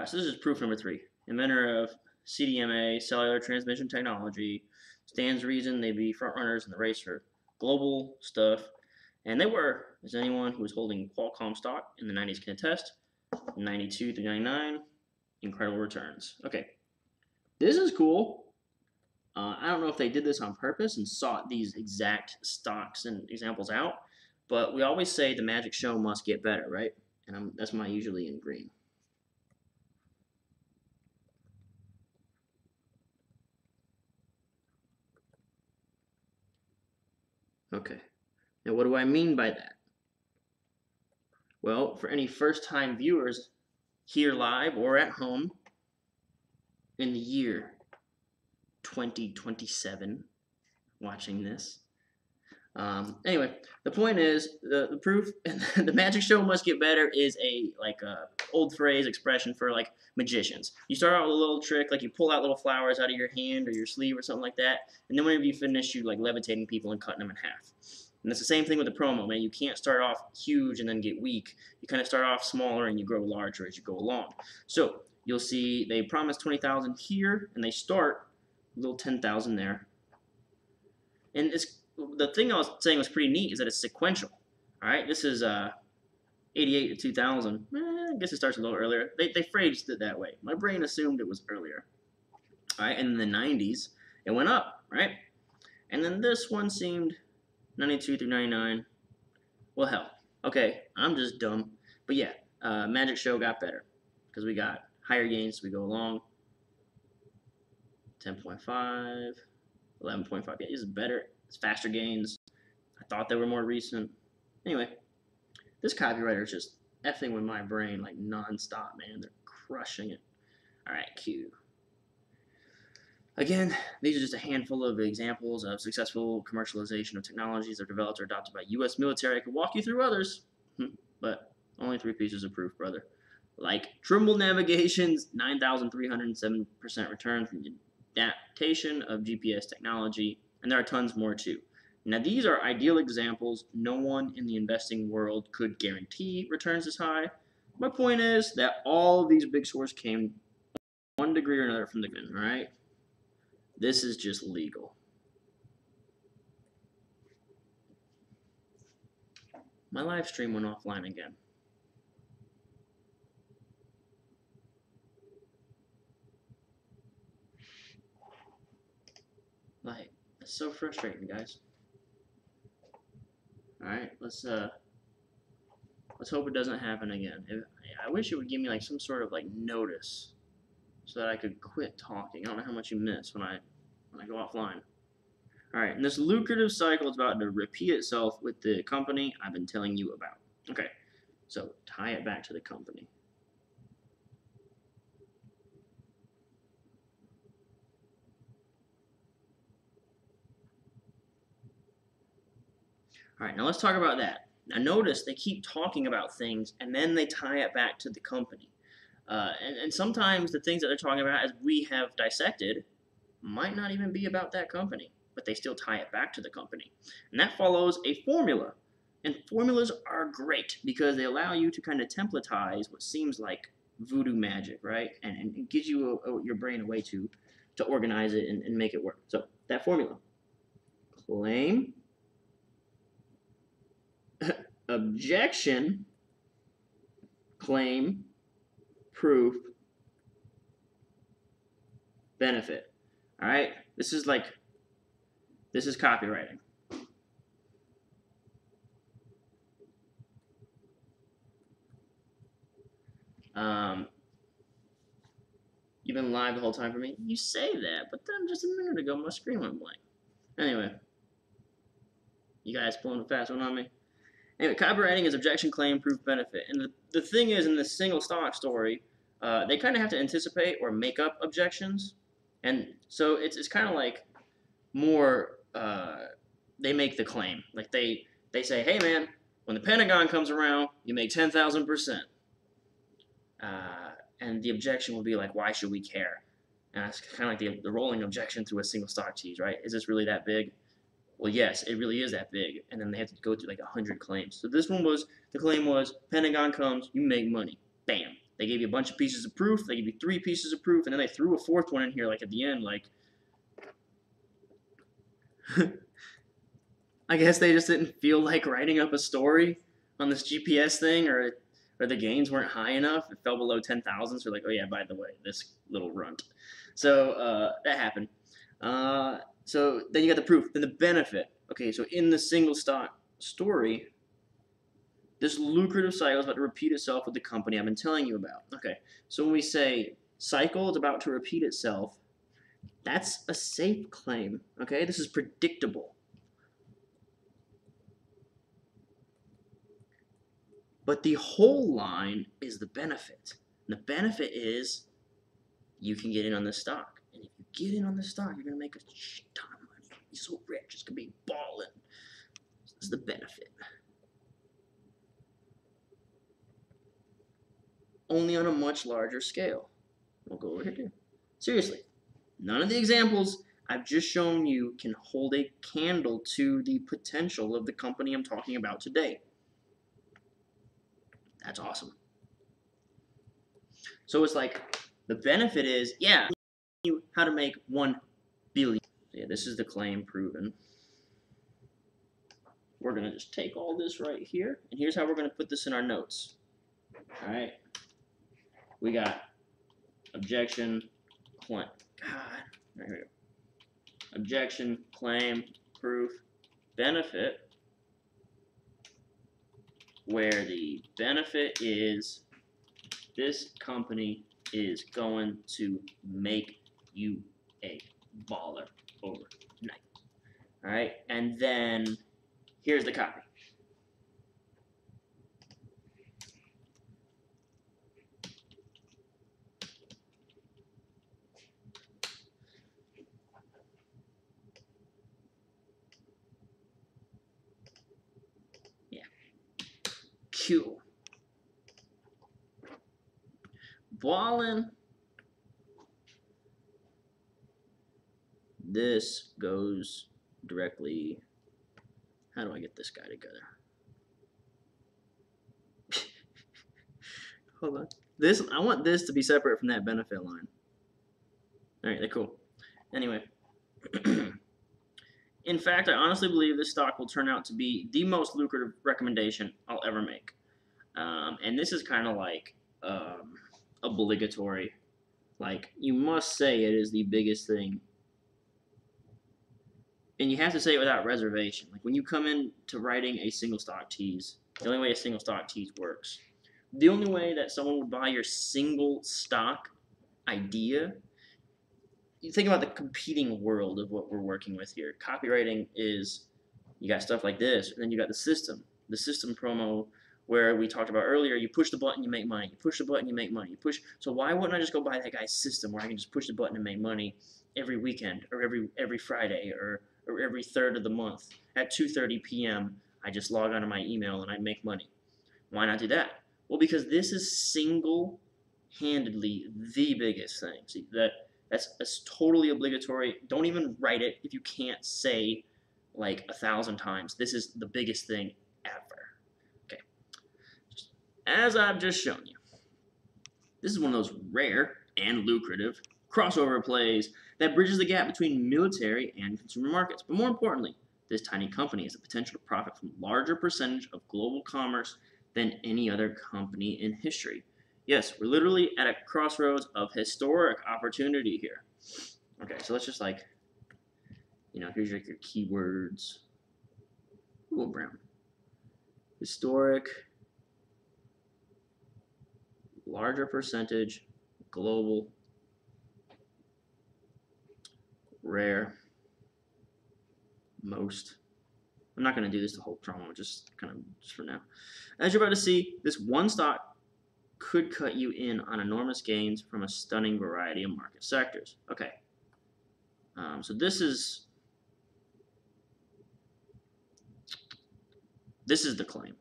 So this is proof number 3. Inventor of CDMA, cellular transmission technology, stands reason they be front runners in the race for global stuff. And they were, as anyone who was holding Qualcomm stock in the 90s can attest, 92 through 99, incredible returns. Okay, this is cool. I don't know if they did this on purpose and sought these exact stocks and examples out, but we always say the magic show must get better, right? And that's my usually in green. Okay, now what do I mean by that? Well, for any first-time viewers here live or at home, in the year 2027 watching this. Anyway, the point is the proof the magic show must get better is a old phrase expression for like magicians. You start out with a little trick, like you pull out little flowers out of your hand or your sleeve or something like that, and then whenever you finish, you like levitating people and cutting them in half. And that's the same thing with the promo, man. You can't start off huge and then get weak. You kind of start off smaller and you grow larger as you go along. So you'll see they promise 20,000 here, and they start a little 10,000 there. And the thing I was saying was pretty neat is that it's sequential. All right, this is 88 to 2000. I guess it starts a little earlier. They phrased it that way. My brain assumed it was earlier. All right, and in the 90s, it went up, right? And then this one seemed 92 through 99. Well, hell. Okay, I'm just dumb. But yeah, Magic Show got better because we got higher gains as we go along. 10.5, 11.5. Yeah, this is better. It's faster gains. I thought they were more recent. Anyway, this copywriter is just effing with my brain like non-stop, man. They're crushing it. All right, Q. Again, these are just a handful of examples of successful commercialization of technologies that are developed or adopted by U.S. military. I could walk you through others, but only 3 pieces of proof, brother. Like Trimble Navigation's 9,307% return from the adaptation of GPS technology, and there are tons more too. Now, these are ideal examples. No one in the investing world could guarantee returns this high. My point is that all of these big sources came one degree or another from the given, right? This is just legal. My live stream went offline again. Like, it's so frustrating, guys. Alright, let's hope it doesn't happen again. I wish it would give me like some sort of like notice so that I could quit talking. I don't know how much you miss when I go offline. Alright, and this lucrative cycle is about to repeat itself with the company I've been telling you about. Okay, so tie it back to the company. Alright, now let's talk about that. Now notice they keep talking about things and then they tie it back to the company. And sometimes the things that they're talking about, as we have dissected, might not even be about that company, but they still tie it back to the company. And that follows a formula. And formulas are great because they allow you to kind of templatize what seems like voodoo magic, right? And it gives you your brain a way to organize it and make it work. So that formula: claim, objection, claim, proof, benefit. All right, this is copywriting. You've been live the whole time for me. You say that, but then just a minute ago my screen went blank. Anyway, you guys pulling a fast one on me. Anyway, copywriting is objection, claim, proof, benefit. And the thing is, in this single stock story, they kind of have to anticipate or make up objections. And so it's kind of like more, they make the claim. Like they say, hey man, when the Pentagon comes around, you make 10,000%. And the objection will be like, why should we care? And it's kind of like the rolling objection through a single stock tease, right? Is this really that big? Well, yes, it really is that big. And then they have to go through like 100 claims. So this one was, the claim was, Pentagon comes, you make money. Bam. They gave you a bunch of pieces of proof. They gave you 3 pieces of proof. And then they threw a 4th one in here, like at the end, like, I guess they just didn't feel like writing up a story on this GPS thing, or the gains weren't high enough. It fell below 10,000. So like, oh yeah, by the way, this little runt. So that happened. So then you got the proof, then the benefit. Okay, so in the single stock story, this lucrative cycle is about to repeat itself with the company I've been telling you about. Okay, so when we say cycle is about to repeat itself, that's a safe claim. Okay, this is predictable. But the whole line is the benefit. And the benefit is you can get in on this stock. And if you get in on this stock, you're going to make a shit ton of money. You're so rich. It's going to be balling. So this is the benefit. Only on a much larger scale. We'll go over here too. Seriously, none of the examples I've just shown you can hold a candle to the potential of the company I'm talking about today. That's awesome. So it's like, the benefit is, yeah, how to make 1 billion. Yeah, this is the claim proven. We're going to just take all this right here, and here's how we're going to put this in our notes. All right. We got objection, claim. God, right here. Objection, claim, proof, benefit, where the benefit is this company is going to make you a baller overnight. All right, and then here's the copy. Yeah, cool. Ballin'. This goes directly. How do I get this guy together? Hold on. I want this to be separate from that benefit line. All right, they're cool. Anyway, in fact, I honestly believe this stock will turn out to be the most lucrative recommendation I'll ever make. And this is kind of like obligatory. Like, you must say it is the biggest thing. And you have to say it without reservation. Like, when you come into writing a single stock tease, the only way a single stock tease works, the only way that someone would buy your single stock idea, you think about the competing world of what we're working with here. Copywriting is, you got stuff like this, and then you got the system promo, where we talked about earlier. You push the button, you make money. You push the button, you make money. You push. So why wouldn't I just go buy that guy's system where I can just push the button and make money every weekend, or every Friday, or every third of the month at 2:30 p.m. I just log onto my email and I make money. Why not do that? Well, because this is single-handedly the biggest thing. See, that's totally obligatory. Don't even write it if you can't say like 1,000 times. This is the biggest thing ever. Okay. As I've just shown you, this is one of those rare and lucrative crossover plays that bridges the gap between military and consumer markets. But more importantly, this tiny company has the potential to profit from a larger percentage of global commerce than any other company in history. Yes, we're literally at a crossroads of historic opportunity here. Okay, so let's just here's your keywords. Google Brown. Historic, larger percentage, global, rare, most. I'm not going to do this the whole promo, just for now. As you're about to see, this one stock could cut you in on enormous gains from a stunning variety of market sectors. Okay. So this is the claim.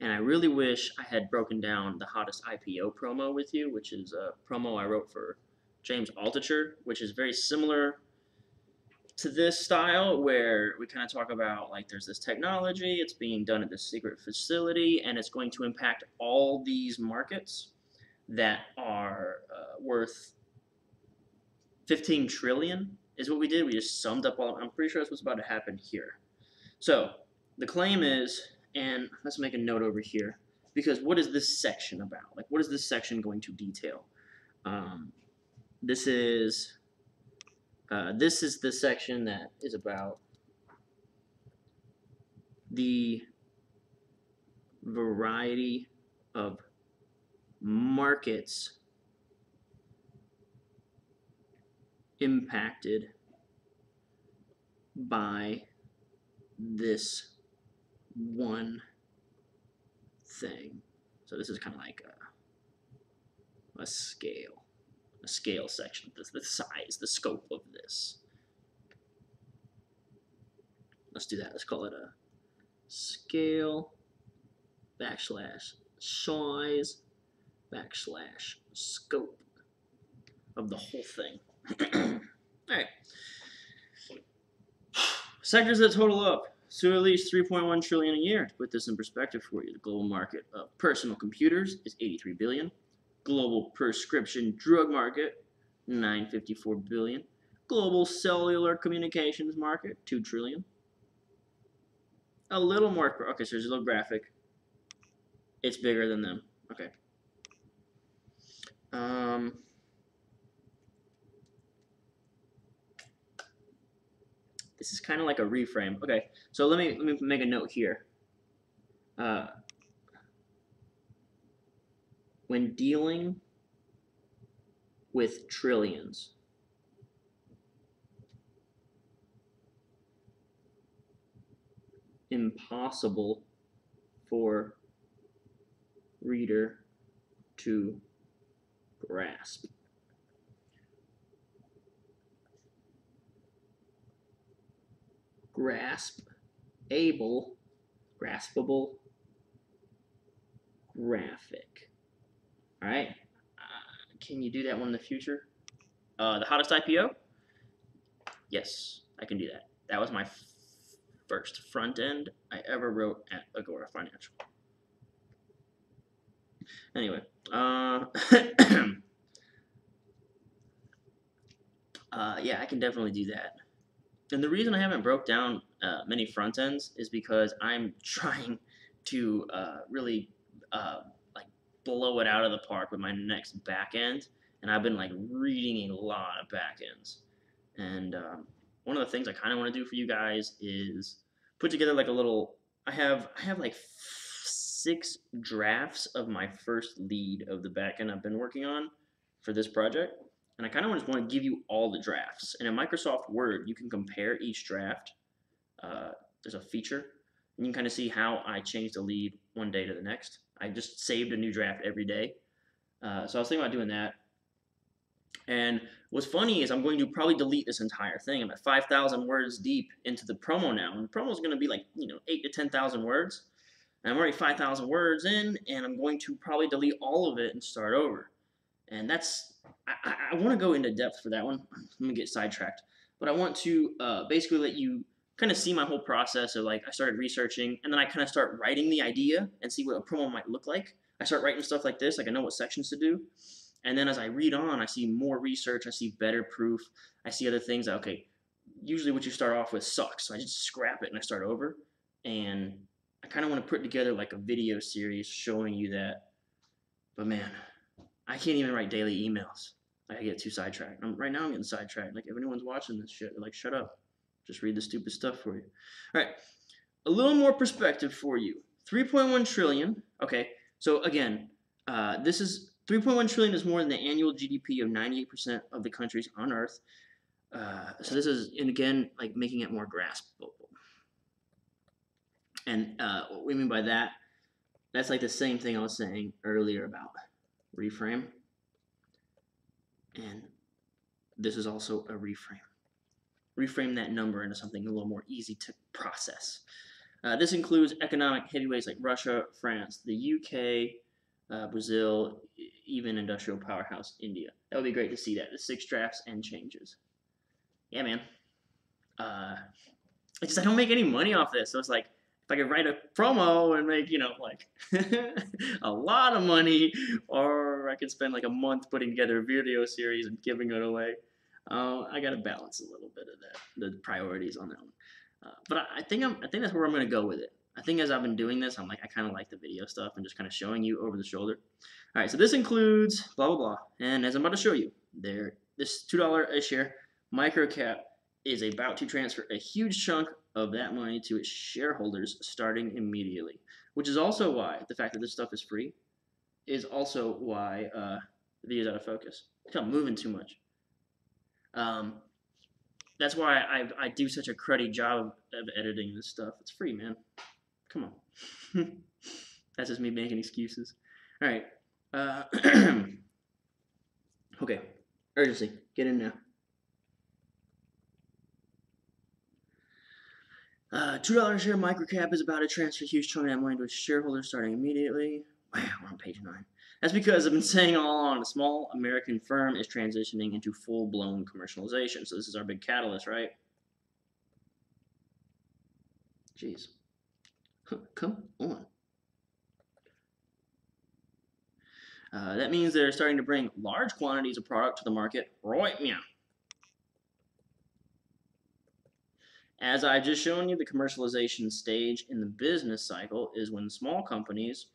And I really wish I had broken down the hottest IPO promo with you, which is a promo I wrote for James Altucher, which is very similar to this style, where we kind of talk about, like, there's this technology, it's being done at this secret facility, and it's going to impact all these markets that are worth 15 trillion is what we did. We just summed up all. I'm pretty sure that's what's about to happen here. So the claim is, and let's make a note over here, because what is this section about? Like, what is this section going to detail? This is the section that is about the variety of markets impacted by this one thing. So this is kind of like a scale section, the size, the scope of this. Let's do that. Let's call it a scale /size /scope of the whole thing. All right. Sectors that total up to at least 3.1 trillion a year. To put this in perspective for you, the global market of personal computers is 83 billion. Global prescription drug market, 954 billion. Global cellular communications market, 2 trillion. A little more. Okay, so there's a little graphic. It's bigger than them. Okay. This is kind of like a reframe. Okay, so let me make a note here. When dealing with trillions, impossible for reader to grasp. Graspable, graphic. All right. Can you do that one in the future? The hottest IPO? Yes, I can do that. That was my first front end I ever wrote at Agora Financial. Anyway, yeah, I can definitely do that. And the reason I haven't broke down many front ends is because I'm trying to really like blow it out of the park with my next back end, and I've been like reading a lot of back ends. And one of the things I kind of want to do for you guys is put together like a little. I have like 6 drafts of my first lead of the back end I've been working on for this project, and I kind of just want to give you all the drafts. And in Microsoft Word, you can compare each draft. Uh, there's a feature, and you can kind of see how I change the lead one day to the next. I just saved a new draft every day. So I was thinking about doing that. And what's funny is I'm going to probably delete this entire thing. I'm at 5,000 words deep into the promo now, and the promo is going to be like 8 to 10,000 words. And I'm already 5,000 words in, and I'm going to probably delete all of it and start over. And that's I want to go into depth for that one. Let me get sidetracked, but I want to basically let you kind of see my whole process of like I started researching, and then I kind of start writing the idea and see what a promo might look like. I start writing stuff like this, like I know what sections to do. And then as I read on, I see more research, I see better proof, I see other things that, okay, usually what you start off with sucks. So I just scrap it and I start over. And I kind of want to put together like a video series showing you that. But man, I can't even write daily emails. I get too sidetracked. Right now I'm getting sidetracked. Like if anyone's watching this shit, they're like, shut up. Just read the stupid stuff for you. All right, a little more perspective for you. 3.1 trillion. Okay, so again, this is 3.1 trillion is more than the annual GDP of 98% of the countries on Earth. So this is, and again, like making it more graspable. And what we mean by that, that's like the same thing I was saying earlier about reframe. And this is also a reframe. Reframe that number into something a little more easy to process. This includes economic heavyweights like Russia, France, the UK, Brazil, even industrial powerhouse India. That would be great to see that. The 6 drafts and changes. Yeah, man. It's just I don't make any money off this, so it's like if I could write a promo and make like a lot of money, or I could spend like a month putting together a video series and giving it away. I gotta balance a little bit of that, the priorities on that one. But I think that's where I'm gonna go with it. I think as I've been doing this, I'm like I kind of like the video stuff and just kind of showing you over the shoulder. All right, so this includes blah blah blah, and as I'm about to show you, this $2 a share microcap is about to transfer a huge chunk of that money to its shareholders starting immediately, which is also why the fact that this stuff is free is also why the video's out of focus. I'm moving too much. That's why I do such a cruddy job of editing this stuff. It's free, man. Come on. That's just me making excuses. All right. Okay. Urgency. Get in now. $2 a share microcap is about to transfer a huge chunk of that money to its shareholders starting immediately. Wow, we're on page 9. That's because I've been saying all along, a small American firm is transitioning into full-blown commercialization. So this is our big catalyst, right? Jeez. Come on. That means they're starting to bring large quantities of product to the market right now. As I've just shown you, the commercialization stage in the business cycle is when small companies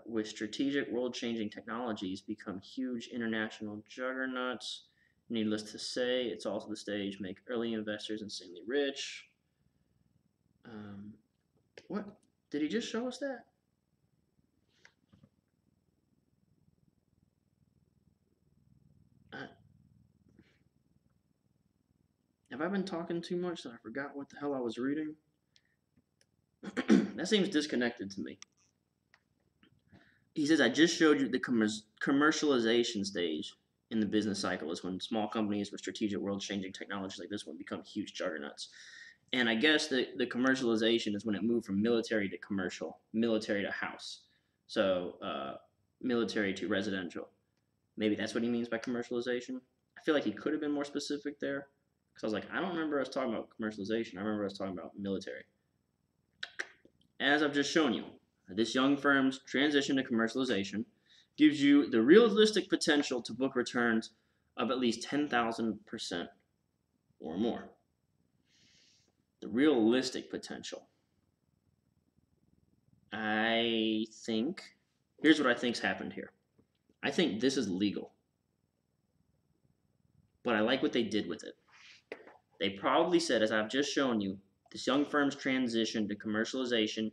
with strategic world-changing technologies become huge international juggernauts. Needless to say, it's also the stage make early investors insanely rich. What? Did he just show us that? Have I been talking too much that I forgot what the hell I was reading? That seems disconnected to me. He says, I just showed you the commercialization stage in the business cycle is when small companies with strategic world-changing technologies like this one become huge juggernauts. And I guess the commercialization is when it moved from military to commercial, military to house. So military to residential. Maybe that's what he means by commercialization. I feel like he could have been more specific there. Because I was like, I don't remember us talking about commercialization. I remember us talking about military. As I've just shown you, This young firm's transition to commercialization gives you the realistic potential to book returns of at least 10,000% or more. The realistic potential. I think, here's what I think's happened here. I think this is legal. But I like what they did with it. They probably said, as I've just shown you, this young firm's transition to commercialization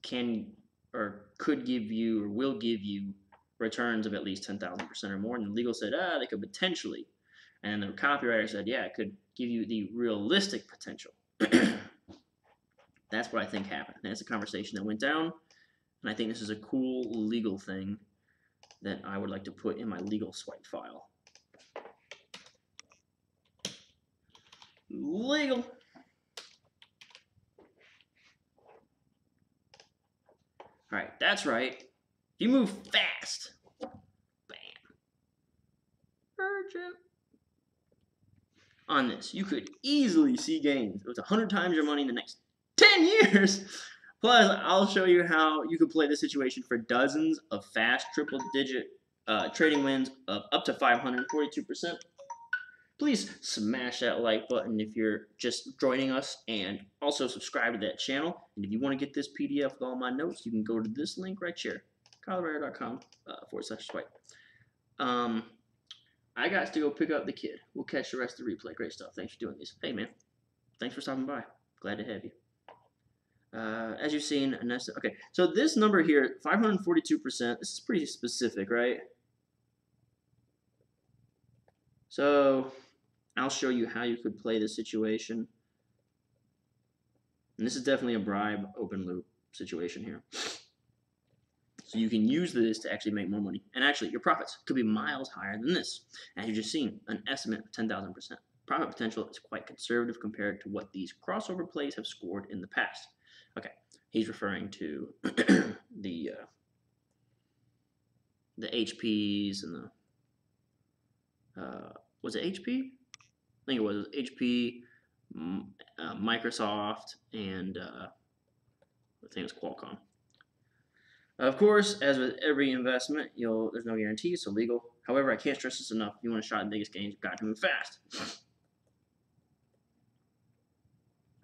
can or could give you or will give you returns of at least 10,000% or more. And the legal said, they could potentially. And the copywriter said, yeah, it could give you the realistic potential. That's what I think happened. That's a conversation that went down. And I think this is a cool legal thing that I would like to put in my legal swipe file. Legal. All right, that's right. If you move fast, bam, urgent. On this, you could easily see gains. It was 100 times your money in the next 10 years. Plus, I'll show you how you could play this situation for dozens of fast triple-digit trading wins of up to 542%. Please smash that like button if you're just joining us, and also subscribe to that channel. And if you want to get this PDF with all my notes, you can go to this link right here, copywriter.com/swipe. I got to go pick up the kid. We'll catch the rest of the replay. Great stuff. Thanks for doing these. Hey, man. Thanks for stopping by. Glad to have you. As you've seen, okay, so this number here, 542%, this is pretty specific, right? So I'll show you how you could play this situation. And this is definitely a bribe open loop situation here. So you can use this to actually make more money. And actually, your profits could be miles higher than this. As you've just seen, an estimate of 10,000%. Profit potential is quite conservative compared to what these crossover plays have scored in the past. Okay, he's referring to the HPs and the, was it HP? I think it was HP, Microsoft, and I think it was Qualcomm. Of course, as with every investment, there's no guarantee, so legal. However, I can't stress this enough. If you want to shot the biggest gains, you've got to move fast.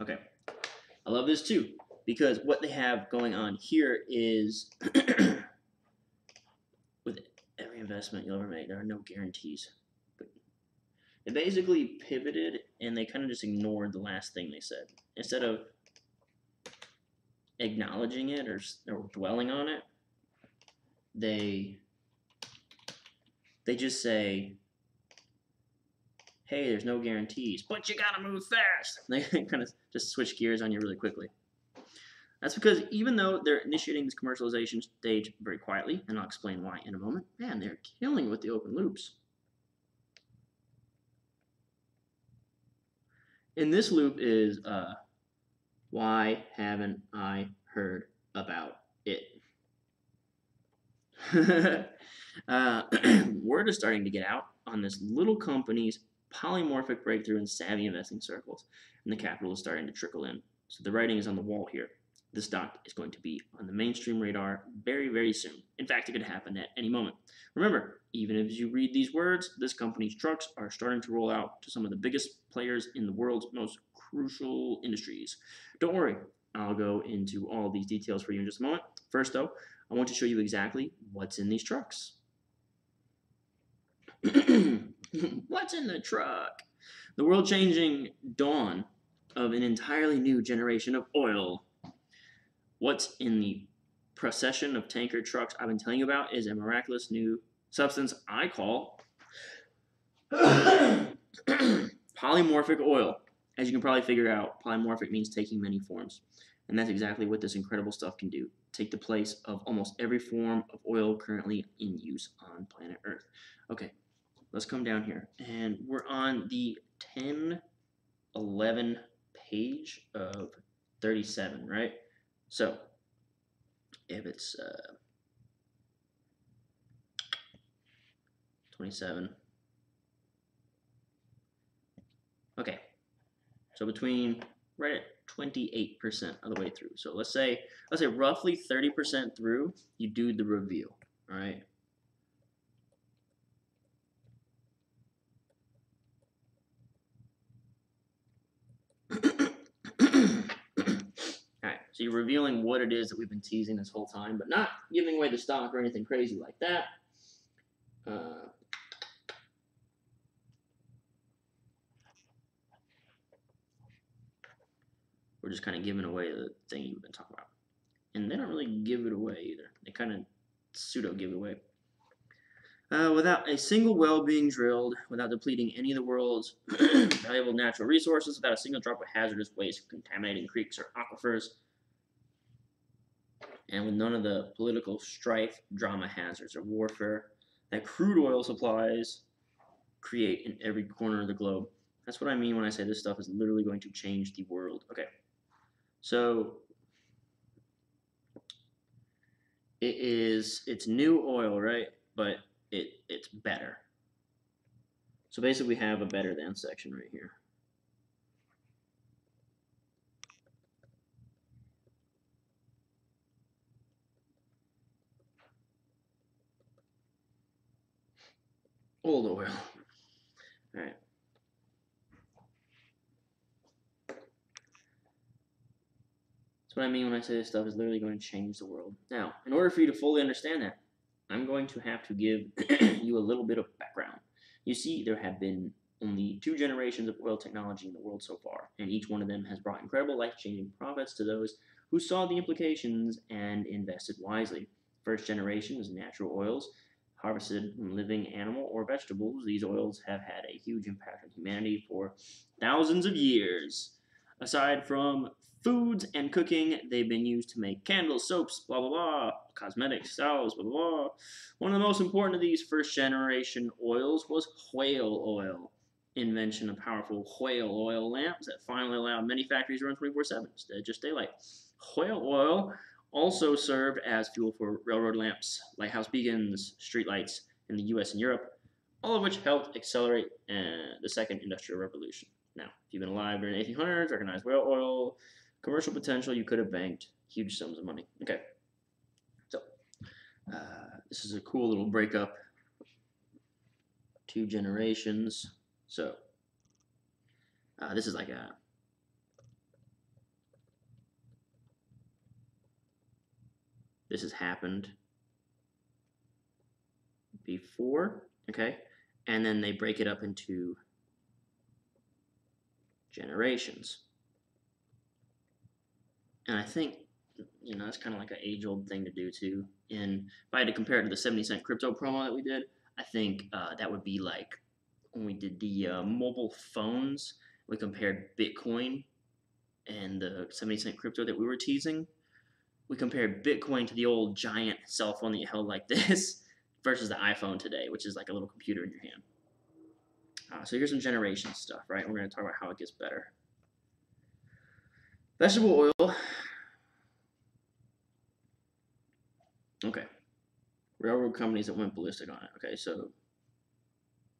Okay, I love this too, because what they have going on here is with every investment you'll ever make, there are no guarantees. But they basically pivoted and they kind of just ignored the last thing they said. Instead of acknowledging it or dwelling on it, they just say, hey, there's no guarantees, but you gotta move fast. They kind of just switch gears on you really quickly. That's because even though they're initiating this commercialization stage very quietly, and I'll explain why in a moment, man, they're killing with the open loops. And this loop is, why haven't I heard about it? Word is starting to get out on this little company's polymorphic breakthrough in savvy investing circles, and the capital is starting to trickle in. So the writing is on the wall here. This stock is going to be on the mainstream radar very, very soon. In fact, it could happen at any moment. Remember, even as you read these words, this company's trucks are starting to roll out to some of the biggest players in the world's most crucial industries. Don't worry, I'll go into all these details for you in just a moment. First, though, I want to show you exactly what's in these trucks. What's in the truck? The world-changing dawn of an entirely new generation of oil. What's in the procession of tanker trucks I've been telling you about is a miraculous new substance I call polymorphic oil. As you can probably figure out, polymorphic means taking many forms. And that's exactly what this incredible stuff can do. Take the place of almost every form of oil currently in use on planet Earth. Okay, let's come down here. And we're on the 1011 page of 37, right? So, if it's 27. Okay, so between right at 28% of the way through. So let's say roughly 30% through, you do the reveal. All right. Alright, so you're revealing what it is that we've been teasing this whole time, but not giving away the stock or anything crazy like that. We're just kind of giving away the thing you've been talking about. And they don't really give it away either. They kind of pseudo give it away. Without a single well being drilled, without depleting any of the world's valuable natural resources, without a single drop of hazardous waste contaminating creeks or aquifers, and with none of the political strife, drama, hazards, or warfare that crude oil supplies create in every corner of the globe. That's what I mean when I say this stuff is literally going to change the world. Okay, so it's new oil, right? But it's better. So basically we have a better than section right here. Old oil. All right. That's what I mean when I say this stuff is literally going to change the world. Now, in order for you to fully understand that, I'm going to have to give you a little bit of background. You see, there have been only 2 generations of oil technology in the world so far, and each one of them has brought incredible life-changing profits to those who saw the implications and invested wisely. First generation is natural oils, harvested from living animal or vegetables. These oils have had a huge impact on humanity for thousands of years. Aside from foods and cooking, they've been used to make candles, soaps, blah, blah, blah, cosmetics, salves, blah, blah, blah. One of the most important of these first-generation oils was whale oil. Invention of powerful whale oil lamps that finally allowed many factories to run 24/7 instead of just daylight. Whale oil also served as fuel for railroad lamps, lighthouse beacons, streetlights in the US and Europe, all of which helped accelerate the second industrial revolution. Now, if you've been alive during the 1800s, recognized whale oil, commercial potential, you could have banked huge sums of money. Okay, so this is a cool little breakup. 2 generations. So this is like a this has happened before, okay, and then they break it up into generations. And I think, you know, it's kind of like an age-old thing to do too. And if I had to compare it to the 70-cent crypto promo that we did, I think that would be like when we did the mobile phones. We compared Bitcoin and the 70-cent crypto that we were teasing. We compared Bitcoin to the old giant cell phone that you held like this versus the iPhone today, which is like a little computer in your hand. So here's some generation stuff, right? We're going to talk about how it gets better. Vegetable oil. Okay. Railroad companies that went ballistic on it. Okay, so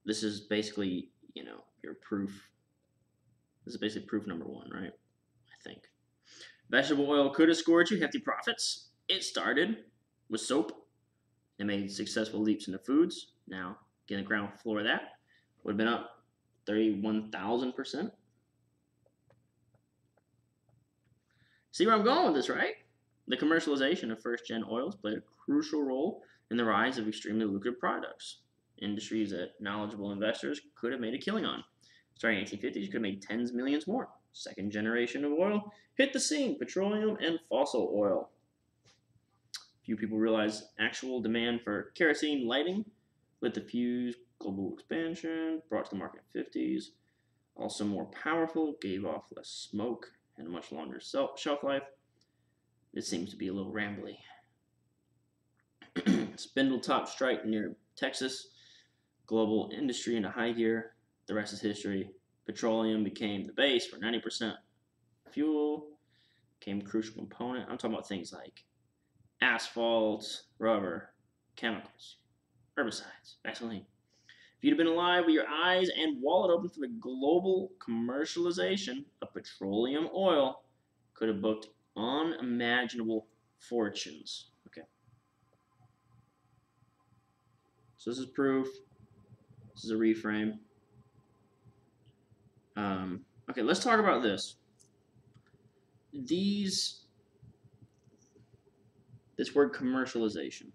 this is basically, you know, your proof. This is basically proof number 1, right? I think. Vegetable oil could have scored you hefty profits. It started with soap. It made successful leaps into foods. Now, get the ground floor of that. Would have been up 31,000%. See where I'm going with this, right? The commercialization of first-gen oils played a crucial role in the rise of extremely lucrative products. Industries that knowledgeable investors could have made a killing on. Starting in the 1850s, you could have made tens of millions more. Second generation of oil hit the scene, petroleum and fossil oil. Few people realize actual demand for kerosene lighting lit the fuse, global expansion, brought to the market in the 50s. Also more powerful, gave off less smoke, and a much longer shelf life. This seems to be a little rambly. Spindle top strike near Texas. Global industry into high gear. The rest is history. Petroleum became the base for 90% fuel. Became a crucial component. I'm talking about things like asphalt, rubber, chemicals, herbicides, Vaseline. If you'd have been alive with your eyes and wallet open for the global commercialization of petroleum oil, could have booked unimaginable fortunes. Okay. So this is proof. This is a reframe. Okay, let's talk about this. This word commercialization.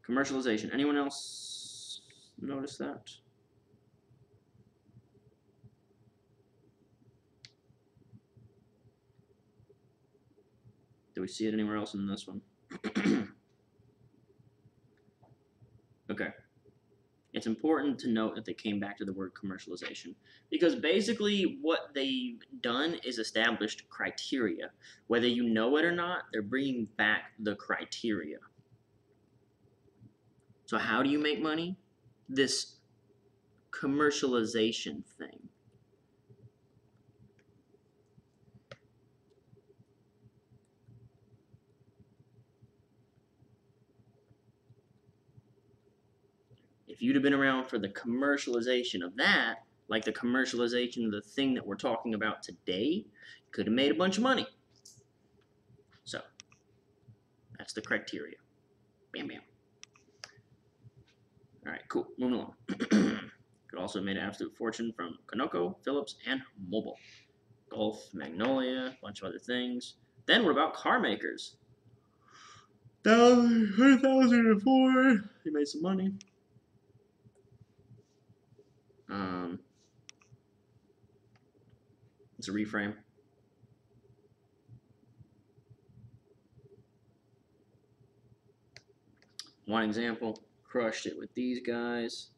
Commercialization. Anyone else notice that? Do we see it anywhere else in this one? Okay. It's important to note that they came back to the word commercialization because basically what they've done is established criteria. Whether you know it or not, they're bringing back the criteria. So how do you make money? This commercialization thing. If you'd have been around for the commercialization of that, like the commercialization of the thing that we're talking about today, you could have made a bunch of money. So, that's the criteria. Bam, bam. Alright, cool. Moving along. Could also have made an absolute fortune from Conoco, Philips, and Mobil. Gulf, Magnolia, a bunch of other things. Then what about car makers? 100,004. He made some money. It's a reframe. One example, crushed it with these guys.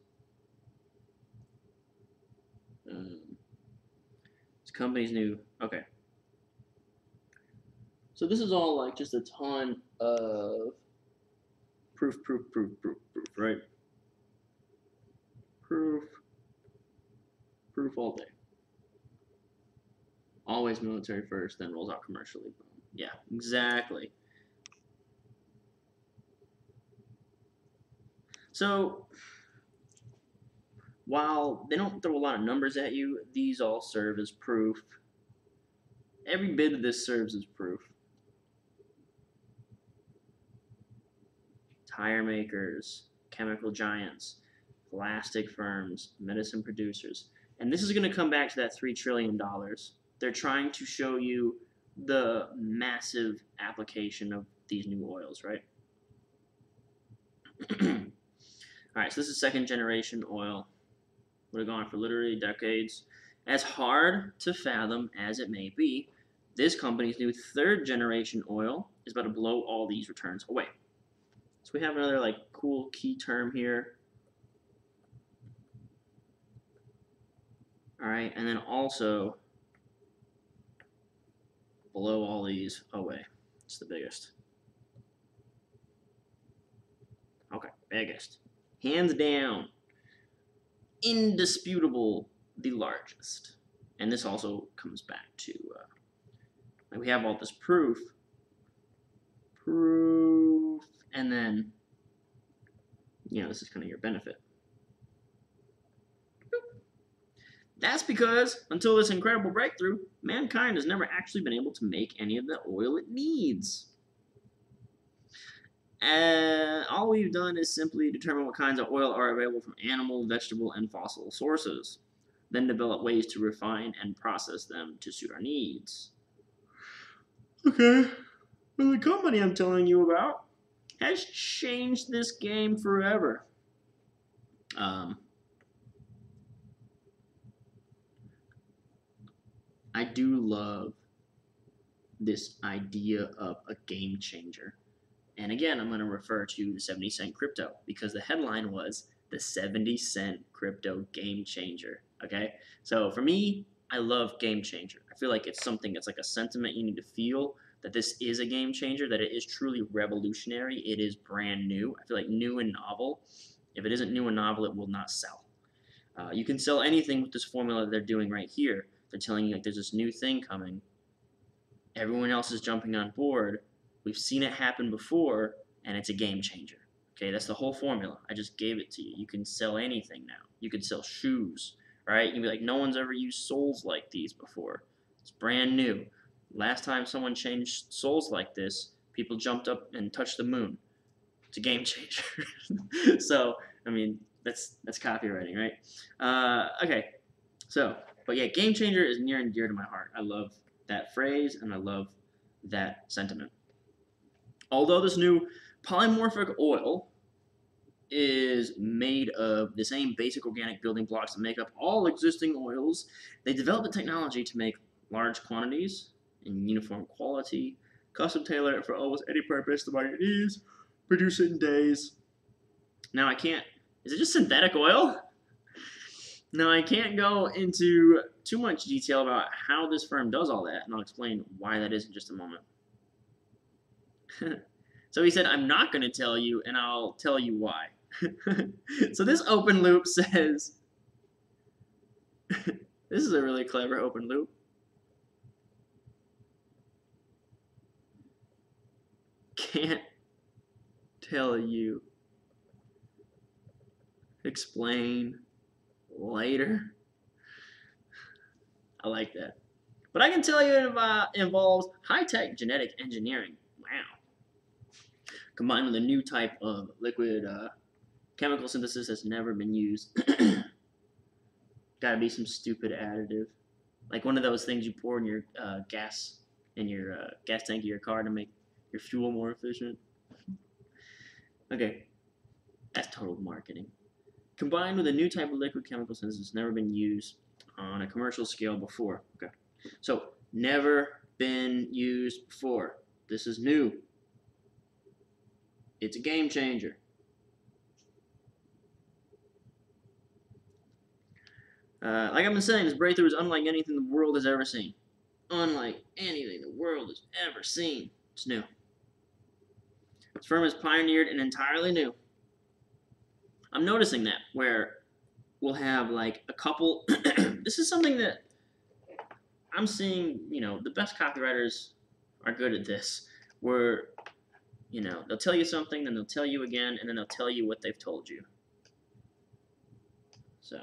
This company's new. Okay. So this is all like just a ton of proof, right? Proof all day. Always military first, then rolls out commercially. Boom. Yeah, exactly. So, while they don't throw a lot of numbers at you, these all serve as proof. Every bit of this serves as proof. Tire makers, chemical giants, plastic firms, medicine producers. And this is going to come back to that $3 trillion. They're trying to show you the massive application of these new oils, right? Alright, so this is second generation oil. Would have gone for literally decades. As hard to fathom as it may be, this company's new third generation oil is about to blow all these returns away. So we have another like cool key term here. Alright, and then also blow all these away. It's the biggest. Okay, biggest. Hands down. Indisputable, the largest. And this also comes back to, we have all this proof, and then, this is kind of your benefit. That's because, until this incredible breakthrough, mankind has never actually been able to make any of the oil it needs. All we've done is simply determine what kinds of oil are available from animal, vegetable, and fossil sources, then develop ways to refine and process them to suit our needs. Okay, well, the company I'm telling you about has changed this game forever. I do love this idea of a game changer. And again, I'm going to refer to the 70-cent crypto because the headline was the 70-cent crypto game changer. Okay, so for me, I love game changer. I feel like it's something that's like a sentiment you need to feel that this is a game changer, that it is truly revolutionary. It is brand new. I feel like new and novel. If it isn't new and novel, it will not sell. You can sell anything with this formula that they're doing right here. They're telling you like there's this new thing coming. Everyone else is jumping on board. We've seen it happen before, and it's a game changer. Okay, that's the whole formula. I just gave it to you. You can sell anything now. You can sell shoes, right? You can be like, no one's ever used soles like these before. It's brand new. Last time someone changed souls like this, people jumped up and touched the moon. It's a game changer. So, I mean, that's copywriting, right? Okay, so, but yeah, game changer is near and dear to my heart. I love that phrase, and I love that sentiment. Although this new polymorphic oil is made of the same basic organic building blocks that make up all existing oils, they developed the technology to make large quantities in uniform quality, custom tailor it for almost any purpose the market needs, produce it in days. Now I can't, is it just synthetic oil? Now I can't go into too much detail about how this firm does all that, and I'll explain why that is in just a moment. So he said, I'm not going to tell you, and I'll tell you why. So this open loop says, this is a really clever open loop. Can't tell you. Explain later. I like that. But I can tell you it involves high-tech genetic engineering. Wow. Combined with a new type of liquid chemical synthesis that's never been used. Gotta be some stupid additive. Like one of those things you pour in your gas tank of your car to make your fuel more efficient. Okay. That's total marketing. Combined with a new type of liquid chemical synthesis that's never been used on a commercial scale before. Okay. So, never been used before. This is new. It's a game changer. Like I've been saying, this breakthrough is unlike anything the world has ever seen. Unlike anything the world has ever seen. It's new. This firm has pioneered an entirely new. I'm noticing that, where we'll have like a couple. This is something that I'm seeing, the best copywriters are good at this, where, they'll tell you something, then they'll tell you again, and then they'll tell you what they've told you. So,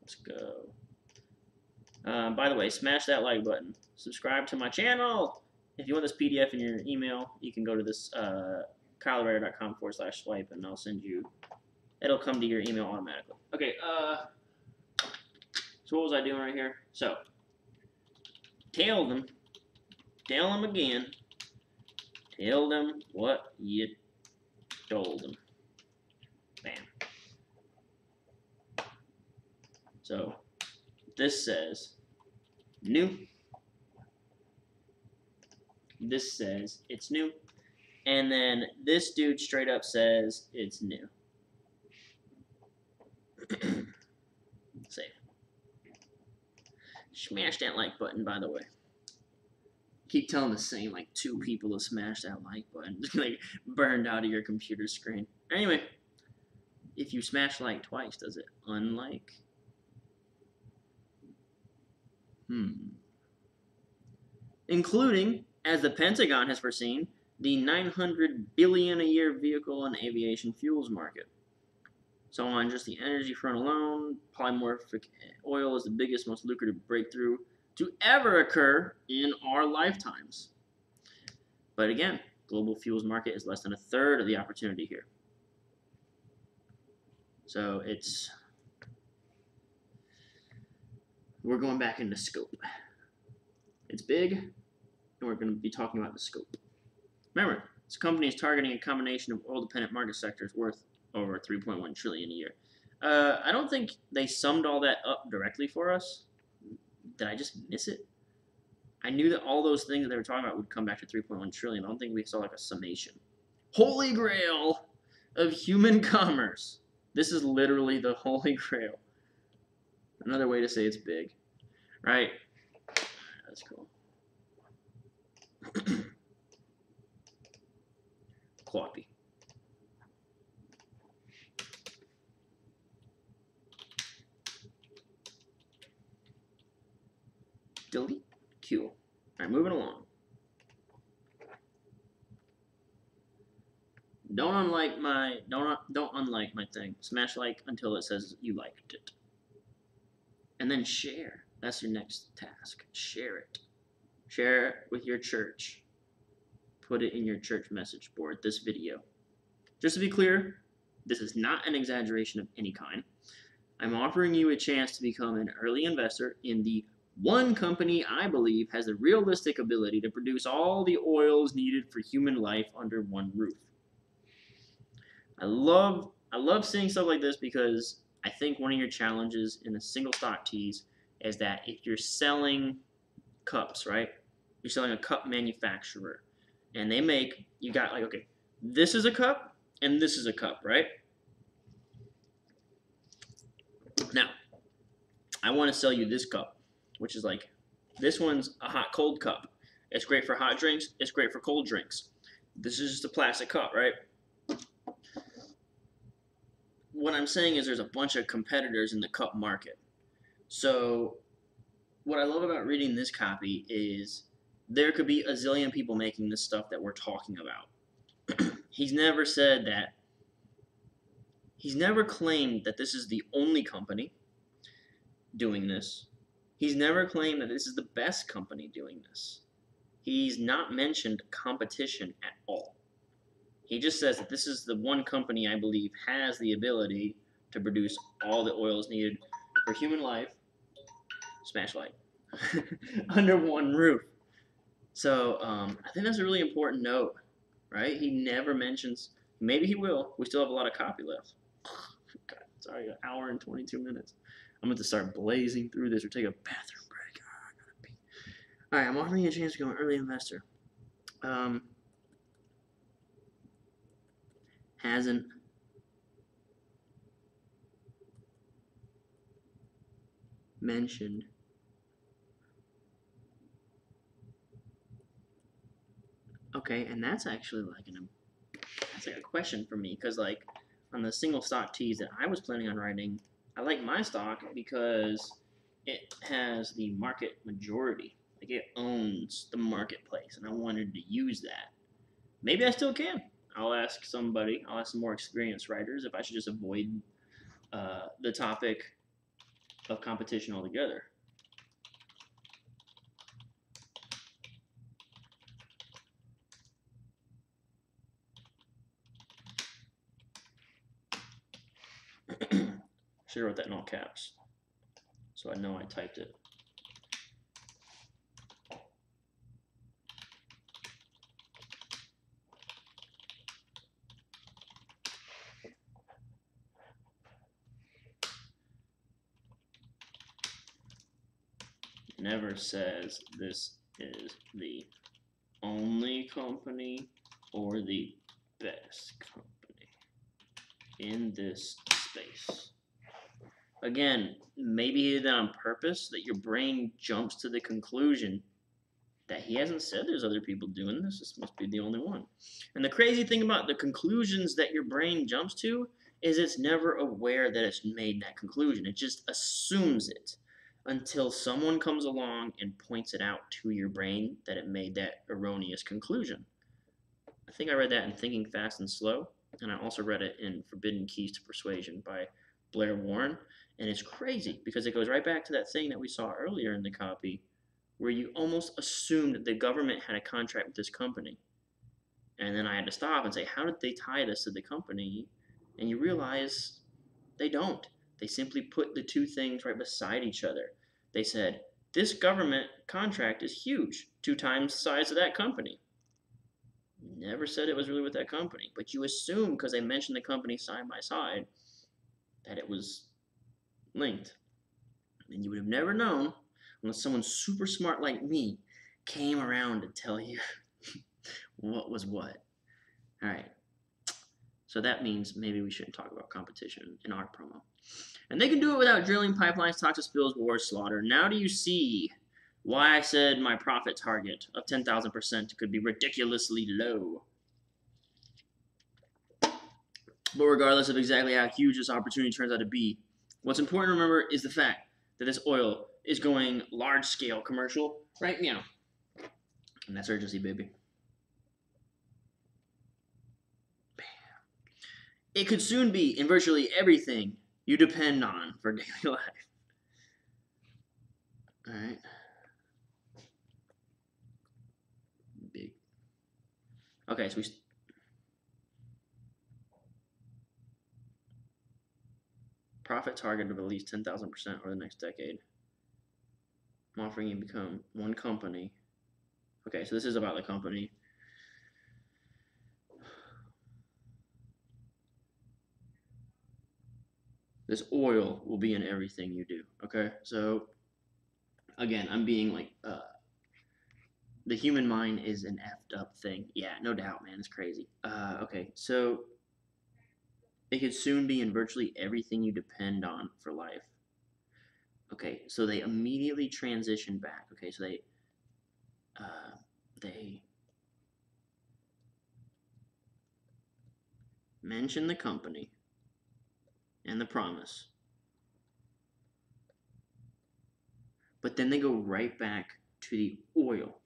let's go. By the way, smash that like button. Subscribe to my channel. If you want this PDF in your email, you can go to this copywriter.com/swipe, and I'll send you. It'll come to your email automatically. Okay. So what was I doing right here? So, tell them again. Tell them what you told them. Bam. So, this says new. This says it's new. And then this dude straight up says it's new. Save. Smash that like button, by the way. Keep telling the same like 2 people to smash that like button. Just like burned out of your computer screen. Anyway, if you smash like twice, does it unlike? Including, as the Pentagon has foreseen, the $900 billion a year vehicle and aviation fuels market. So on just the energy front alone, polymorphic oil is the biggest, most lucrative breakthrough to ever occur in our lifetimes. But again, global fuels market is less than 1/3 of the opportunity here. So we're going back into scope. It's big, and we're going to be talking about the scope. Remember, this company is targeting a combination of oil-dependent market sectors worth over $3.1 trillion a year. I don't think they summed all that up directly for us. Did I just miss it? I knew that all those things that they were talking about would come back to $3.1 trillion. I don't think we saw like a summation. Holy grail of human commerce. This is literally the holy grail. Another way to say it's big, right? That's cool. Copy. Delete. Cool. All right, moving along. Don't unlike my thing. Smash like until it says you liked it. And then share. That's your next task. Share it. Share it with your church. Put it in your church message board, this video. Just to be clear, this is not an exaggeration of any kind. I'm offering you a chance to become an early investor in the one company I believe has the realistic ability to produce all the oils needed for human life under one roof. I love seeing stuff like this because I think one of your challenges in a single stock tease is that if you're selling cups, right? You're selling a cup manufacturer, and they make, you got like, okay, this is a cup and this is a cup, right? Now, I want to sell you this cup, which is like, this one's a hot cold cup. It's great for hot drinks. It's great for cold drinks. This is just a plastic cup, right? What I'm saying is there's a bunch of competitors in the cup market. So what I love about reading this copy is there could be a zillion people making this stuff that we're talking about. He's never said that. He's never claimed that this is the only company doing this. He's never claimed that this is the best company doing this. He's not mentioned competition at all. He just says that this is the one company I believe has the ability to produce all the oils needed for human life, smash light, under one roof. So I think that's a really important note, right? He never mentions, maybe he will. We still have a lot of copy left. God, sorry, an hour and 22 minutes. I'm going to start blazing through this or take a bathroom break. Oh, I gotta pee. All right, I'm offering you a chance to go an early investor. Hasn't mentioned okay, and that's actually like that's like a question for me because like on the single stock tease that I was planning on writing, I like my stock because it has the market majority, like it owns the marketplace, and I wanted to use that. Maybe I still can. I'll ask somebody. I'll ask some more experienced writers if I should just avoid the topic of competition altogether. Should have wrote that in all caps, so I know I typed it. Never says this is the only company or the best company in this space. Again, maybe he did that on purpose, that your brain jumps to the conclusion that he hasn't said there's other people doing this. This must be the only one. And the crazy thing about the conclusions that your brain jumps to is it's never aware that it's made that conclusion. It just assumes it until someone comes along and points it out to your brain that it made that erroneous conclusion. I think I read that in Thinking Fast and Slow, and I also read it in Forbidden Keys to Persuasion by Blair Warren. And it's crazy because it goes right back to that thing that we saw earlier in the copy where you almost assumed that the government had a contract with this company. And then I had to stop and say, how did they tie this to the company? And you realize they don't. They simply put the two things right beside each other. They said, this government contract is huge, 2 times the size of that company. Never said it was really with that company, but you assume because they mentioned the company side by side that it was linked. And you would have never known unless someone super smart like me came around to tell you what was what. All right. So that means maybe we shouldn't talk about competition in our promo. And they can do it without drilling, pipelines, toxic spills, wars, slaughter. Now do you see why I said my profit target of 10,000% could be ridiculously low? But regardless of exactly how huge this opportunity turns out to be, what's important to remember is the fact that this oil is going large-scale commercial right now. And that's urgency, baby. Bam. It could soon be in virtually everything you depend on for daily life. All right. Big. Okay, so profit target of at least 10,000% over the next decade. I'm offering you to become one company. Okay, so this is about the company. This oil will be in everything you do. Okay, so again, I'm being like, the human mind is an effed up thing. Yeah, no doubt, man. It's crazy. Okay, so it could soon be in virtually everything you depend on for life. Okay, so they immediately transition back. Okay, so they mention the company and the promise, but then they go right back to the oil.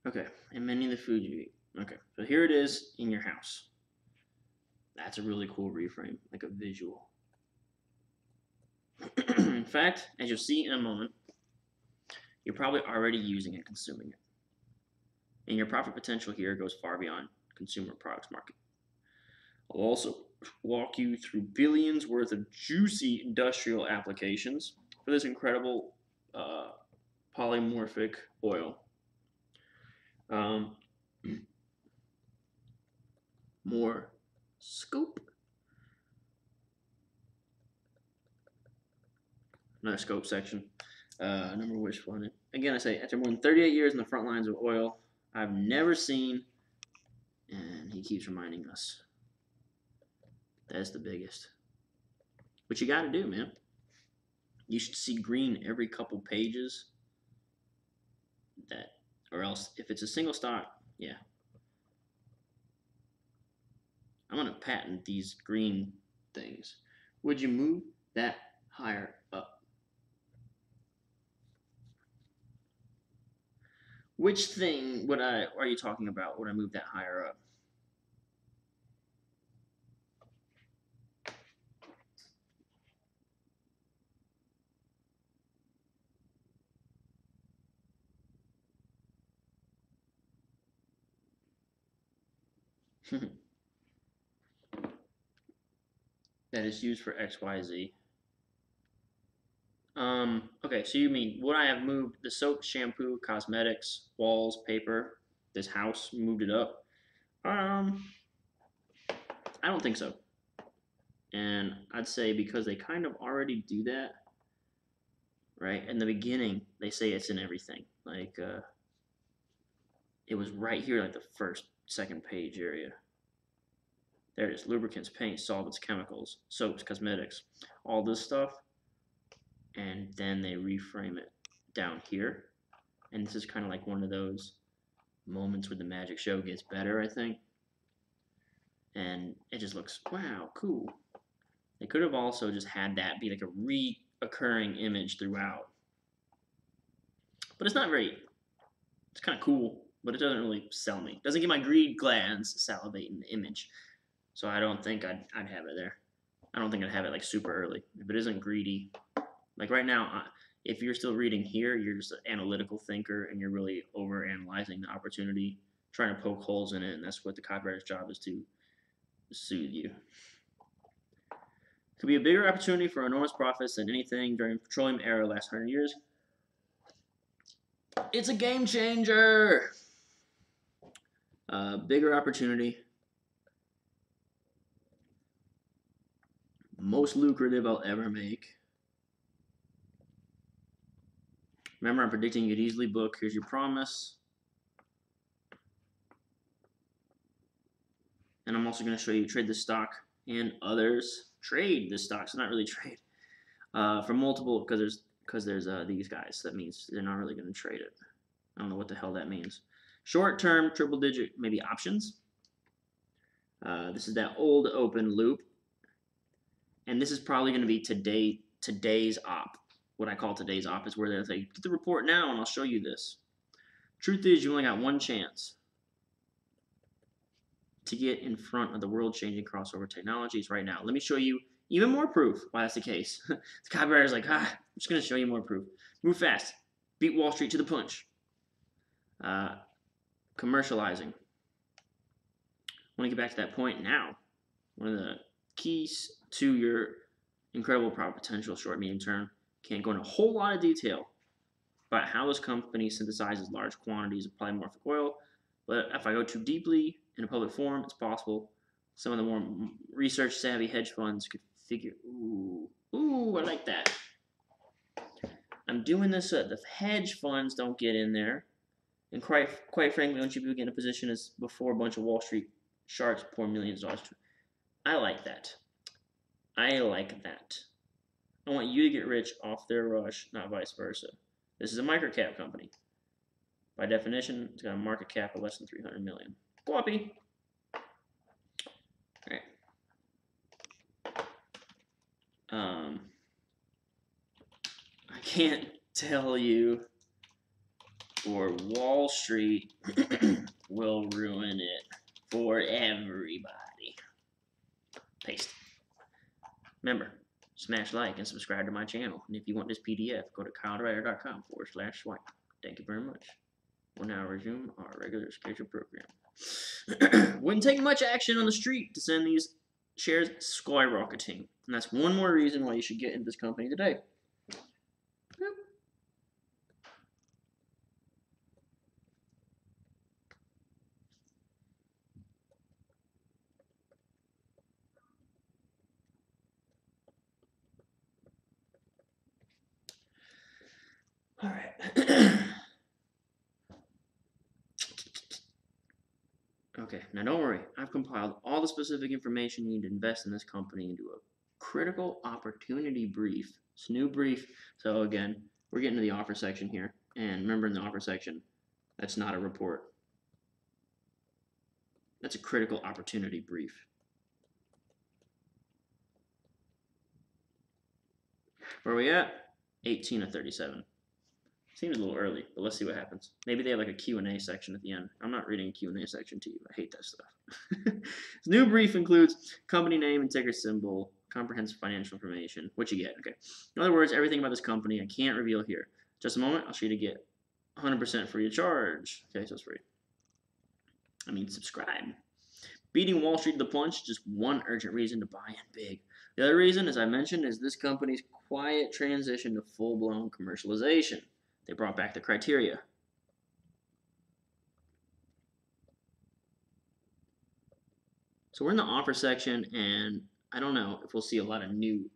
Okay, and many of the food you eat. Okay, so here it is in your house. That's a really cool reframe, like a visual. In fact, as you'll see in a moment, you're probably already using it, consuming it. And your profit potential here goes far beyond consumer products market. I'll also walk you through billions worth of juicy industrial applications for this incredible polymorphic oil. More scope. Another scope section. Number which one? Again, I say, after more than 38 years in the front lines of oil, I've never seen, and he keeps reminding us, that's the biggest. What you got to do, man. You should see green every couple pages. That, or else, if it's a single stock, yeah. I'm going to patent these green things. Would you move that higher up? Which thing are you talking about? Would I move that higher up? That is used for XYZ. Okay, so you mean, would I have moved the soap, shampoo, cosmetics, walls, paper, this house, moved it up? I don't think so. And I'd say because they kind of already do that, right? In the beginning, they say it's in everything. Like, it was right here, like the first, second page area. There it is. Lubricants, paint, solvents, chemicals, soaps, cosmetics, all this stuff. And then they reframe it down here. And this is kind of like one of those moments where the magic show gets better, I think. And it just looks, wow, cool. They could have also just had that be like a reoccurring image throughout. But it's not very, it's kind of cool, but it doesn't really sell me. It doesn't get my greed glands salivating the image. So I don't think I'd have it there. I don't think I'd have it like super early. If it isn't greedy, like right now, if you're still reading here, you're just an analytical thinker and you're really over analyzing the opportunity, trying to poke holes in it, and that's what the copywriter's job is, to soothe you. Could be a bigger opportunity for enormous profits than anything during the petroleum era last 100 years. It's a game changer. Bigger opportunity. Most lucrative I'll ever make. Remember, I'm predicting you'd easily book. Here's your promise. And I'm also going to show you trade this stock and others. Trade this stock, so not really trade. For multiple, because there's these guys. That means they're not really going to trade it. I don't know what the hell that means. Short-term, triple-digit, maybe options. This is that old open loop. And this is probably going to be today's op. What I call today's op is where they'll say, get the report now and I'll show you this. Truth is, you only got one chance to get in front of the world-changing crossover technologies right now. Let me show you even more proof why that's the case. The copywriter's like, I'm just going to show you more proof. Move fast. Beat Wall Street to the punch. Commercializing. I want to get back to that point now. One of the keys to your incredible profit potential short, medium term. Can't go into a whole lot of detail about how this company synthesizes large quantities of polymorphic oil, but if I go too deeply in a public forum, it's possible some of the more research-savvy hedge funds could figure, ooh, I like that. I'm doing this so that the hedge funds don't get in there, and quite frankly, don't you be in a position as before a bunch of Wall Street sharks pour millions of dollars. I like that. I like that. I want you to get rich off their rush, not vice versa. This is a microcap company. By definition, it's got a market cap of less than 300 million. Copy. All right. I can't tell you, or Wall Street will ruin it for everybody. Paste. Remember, smash like and subscribe to my channel. And if you want this PDF, go to copywriter.com/swipe. Thank you very much. We'll now resume our regular scheduled program. Wouldn't take much action on the street to send these shares skyrocketing. And that's one more reason why you should get into this company today. All right. Okay, now don't worry. I've compiled all the specific information you need to invest in this company into a critical opportunity brief. It's a new brief. So again, we're getting to the offer section here. And remember, in the offer section, that's not a report. That's a critical opportunity brief. Where are we at? 18 of 37. Seems a little early, but let's see what happens. Maybe they have like a Q&A section at the end. I'm not reading a Q&A section to you. I hate that stuff. This new brief includes company name and ticker symbol, comprehensive financial information, what you get. Okay. In other words, everything about this company I can't reveal here. Just a moment, I'll show you to get 100% free of charge. Okay, so it's free. I mean, subscribe. Beating Wall Street to the punch, just one urgent reason to buy in big. The other reason, as I mentioned, is this company's quiet transition to full-blown commercialization. They brought back the criteria. So we're in the offer section, and I don't know if we'll see a lot of new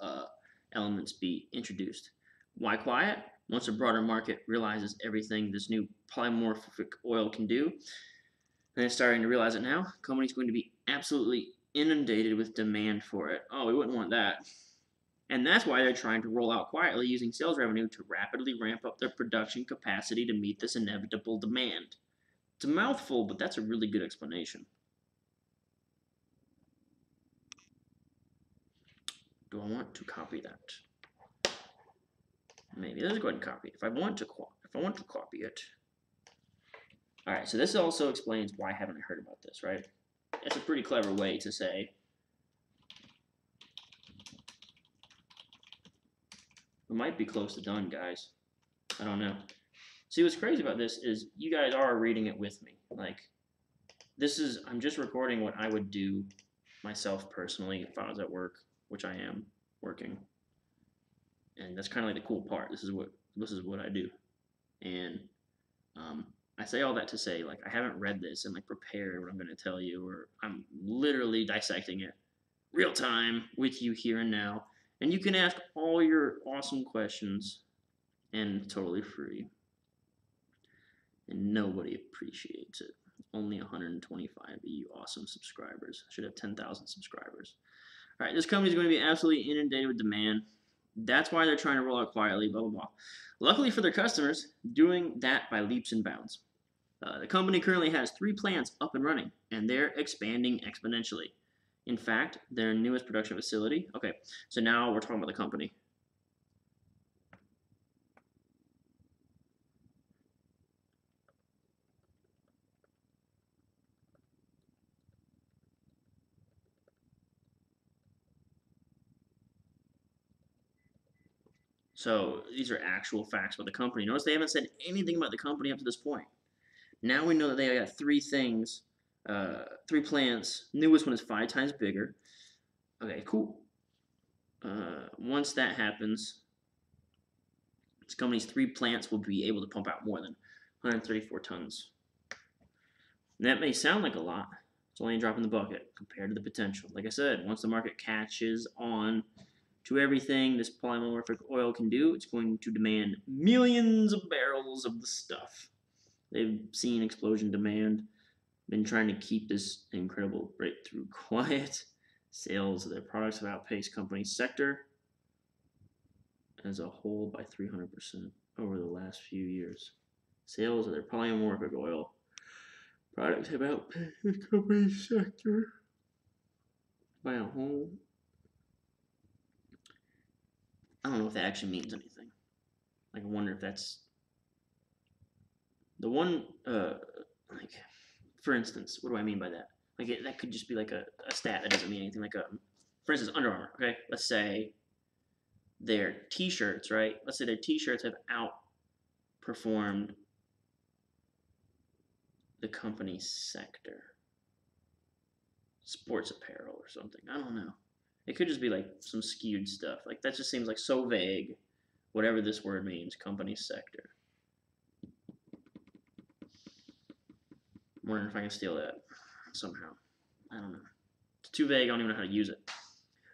elements be introduced. Why quiet? Once the broader market realizes everything this new polymorphic oil can do, and it's starting to realize it now, the company's going to be absolutely inundated with demand for it. Oh, we wouldn't want that. And that's why they're trying to roll out quietly using sales revenue to rapidly ramp up their production capacity to meet this inevitable demand. It's a mouthful, but that's a really good explanation. Do I want to copy that? Maybe. Let's go ahead and copy it. If I want to copy it. All right, so this also explains why haven't I heard about this, right? It's a pretty clever way to say, we might be close to done, guys. I don't know. See, what's crazy about this is you guys are reading it with me. Like, this is, I'm just recording what I would do myself personally if I was at work, which I am working. And that's kind of like the cool part. This is what I do. And I say all that to say, like, I haven't read this and like prepared what I'm going to tell you, or I'm literally dissecting it real time with you here and now. And you can ask all your awesome questions, and it's totally free. And nobody appreciates it. Only 125 of you awesome subscribers. I should have 10,000 subscribers. All right, this company is going to be absolutely inundated with demand. That's why they're trying to roll out quietly, blah, blah, blah. Luckily for their customers, doing that by leaps and bounds. The company currently has 3 plants up and running, and they're expanding exponentially. In fact, their newest production facility. Okay, so now we're talking about the company. So these are actual facts about the company. Notice they haven't said anything about the company up to this point. Now we know that they got three things, 3 plants. Newest one is 5 times bigger. Okay, cool. Once that happens, this company's 3 plants will be able to pump out more than 134 tons. And that may sound like a lot. It's only a drop in the bucket compared to the potential. Like I said, once the market catches on to everything this polymorphic oil can do, it's going to demand millions of barrels of the stuff. They've seen explosion demand, been trying to keep this incredible breakthrough quiet. Sales of their products have outpaced company sector as a whole by 300% over the last few years. Sales of their polymorphic oil products have outpaced the company sector by a whole. I don't know if that actually means anything. Like, I wonder if that's the one. Like, for instance, what do I mean by that? Like, that could just be like a stat that doesn't mean anything. Like, for instance, Under Armour. Okay, let's say their T-shirts, right? Let's say their T-shirts have outperformed the company sector. Sports apparel or something. I don't know. It could just be like some skewed stuff. Like, that just seems like so vague. Whatever this word means, company sector. I'm wondering if I can steal that somehow. I don't know. It's too vague. I don't even know how to use it.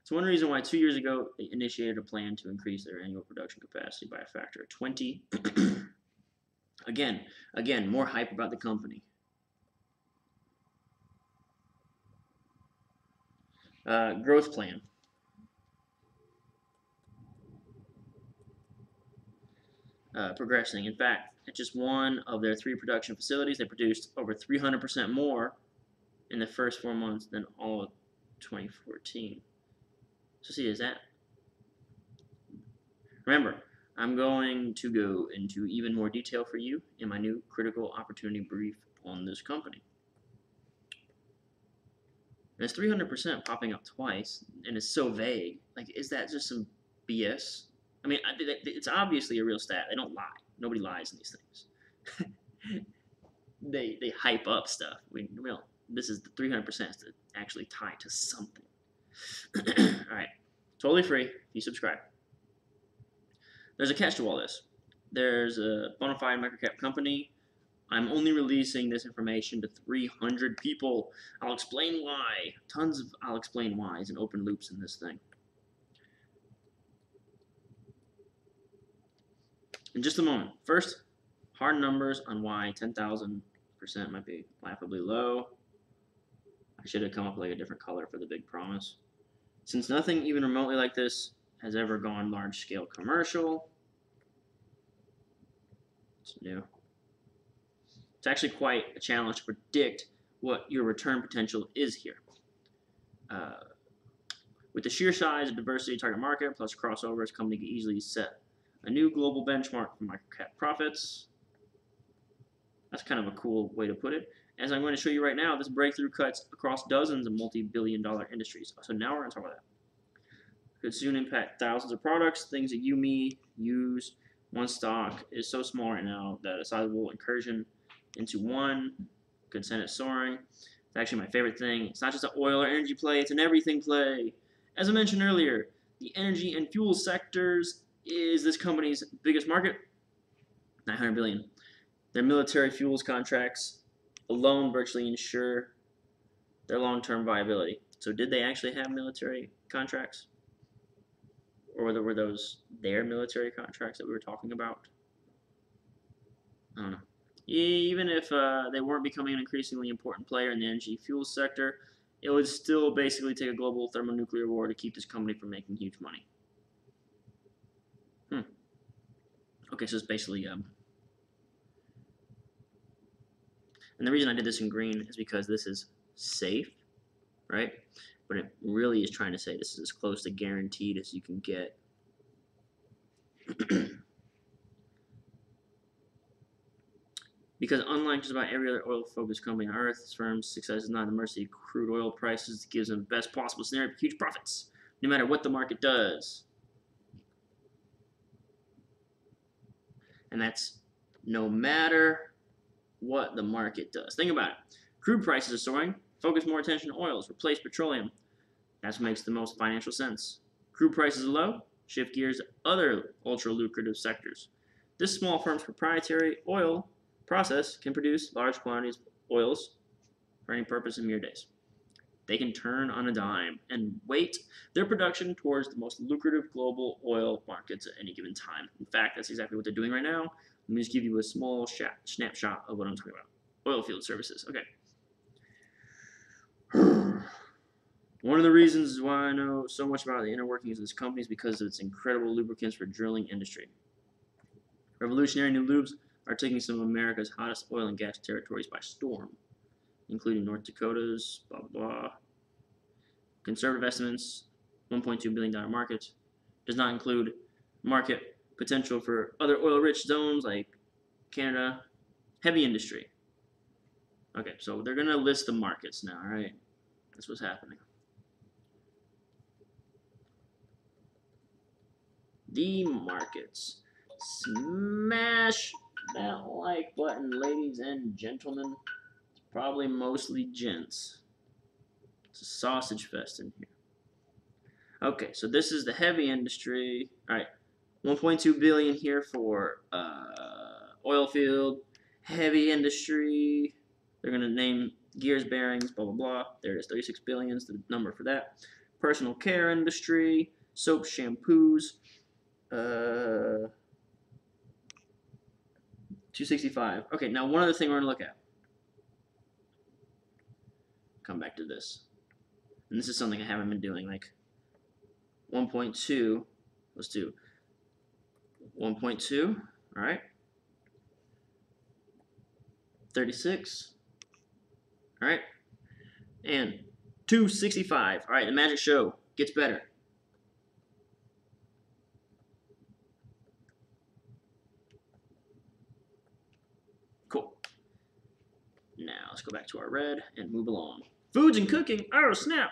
So one reason why 2 years ago they initiated a plan to increase their annual production capacity by a factor of 20. Again, more hype about the company. Growth plan. Progressing. In fact, at just one of their 3 production facilities, they produced over 300% more in the first 4 months than all of 2014. So see, is that? Remember, I'm going to go into even more detail for you in my new critical opportunity brief on this company. And it's 300% popping up twice, and it's so vague. Like, is that just some BS? I mean, it's obviously a real stat. They don't lie. Nobody lies in these things. they hype up stuff. This is the 300% to actually tie to something. All right, totally free if you subscribe. There's a catch to all this. There's a bona fide microcap company. I'm only releasing this information to 300 people. I'll explain why. I'll explain whys and open loops in this thing. In just a moment. First, hard numbers on why 10,000% might be laughably low. I should have come up with like a different color for the big promise. Since nothing even remotely like this has ever gone large-scale commercial, it's new. It's actually quite a challenge to predict what your return potential is here. With the sheer size and diversity of target market plus crossovers, company can easily set a new global benchmark for microcap profits. That's kind of a cool way to put it. As I'm going to show you right now, this breakthrough cuts across dozens of multi-billion-dollar industries. So now we're going to talk about that. Could soon impact thousands of products, things that you, me, use. One stock is so small right now that a sizable incursion into one could send it soaring. It's actually my favorite thing. It's not just an oil or energy play, it's an everything play. As I mentioned earlier, the energy and fuel sectors is this company's biggest market, $900 billion. Their military fuels contracts alone virtually ensure their long-term viability. So did they actually have military contracts? Or were those their military contracts that we were talking about? I don't know. Even if they weren't becoming an increasingly important player in the energy fuel sector, it would still basically take a global thermonuclear war to keep this company from making huge money. Okay, so it's basically and the reason I did this in green is because this is safe, right? but it really is trying to say this is as close to guaranteed as you can get. Because unlike just about every other oil-focused company on earth, this firm's success is not at the mercy of crude oil prices. It gives them the best possible scenario for huge profits, no matter what the market does. And that's no matter what the market does. Think about it. Crude prices are soaring. Focus more attention on oils. Replace petroleum. That's what makes the most financial sense. Crude prices are low. Shift gears to other ultra-lucrative sectors. This small firm's proprietary oil process can produce large quantities of oils for any purpose in mere days. They can turn on a dime and weight their production towards the most lucrative global oil markets at any given time. In fact, that's exactly what they're doing right now. Let me just give you a small snapshot of what I'm talking about. Oil field services. Okay. One of the reasons why I know so much about the inner workings of this company is because of its incredible lubricants for drilling industry. Revolutionary new lubes are taking some of America's hottest oil and gas territories by storm, including North Dakota's, blah, blah, blah. Conservative estimates, $1.2 billion market. Does not include market potential for other oil-rich zones like Canada. Heavy industry. Okay, so they're going to list the markets now, all right? That's what's happening. The markets. Smash that like button, ladies and gentlemen. It's probably mostly gents. It's a sausage fest in here. Okay, so this is the heavy industry. All right, 1.2 billion here for oil field, heavy industry. They're gonna name gears, bearings, blah blah blah. There it is, 36 billion is the number for that. Personal care industry, soap, shampoos. 265. Okay, now one other thing we're gonna look at. Come back to this, and this is something I haven't been doing. Like 1.2. Let's do 1.2. All right. 36. All right. And 265. All right. The magic show gets better. Cool. Now let's go back to our red and move along. Foods and cooking. Oh, snap.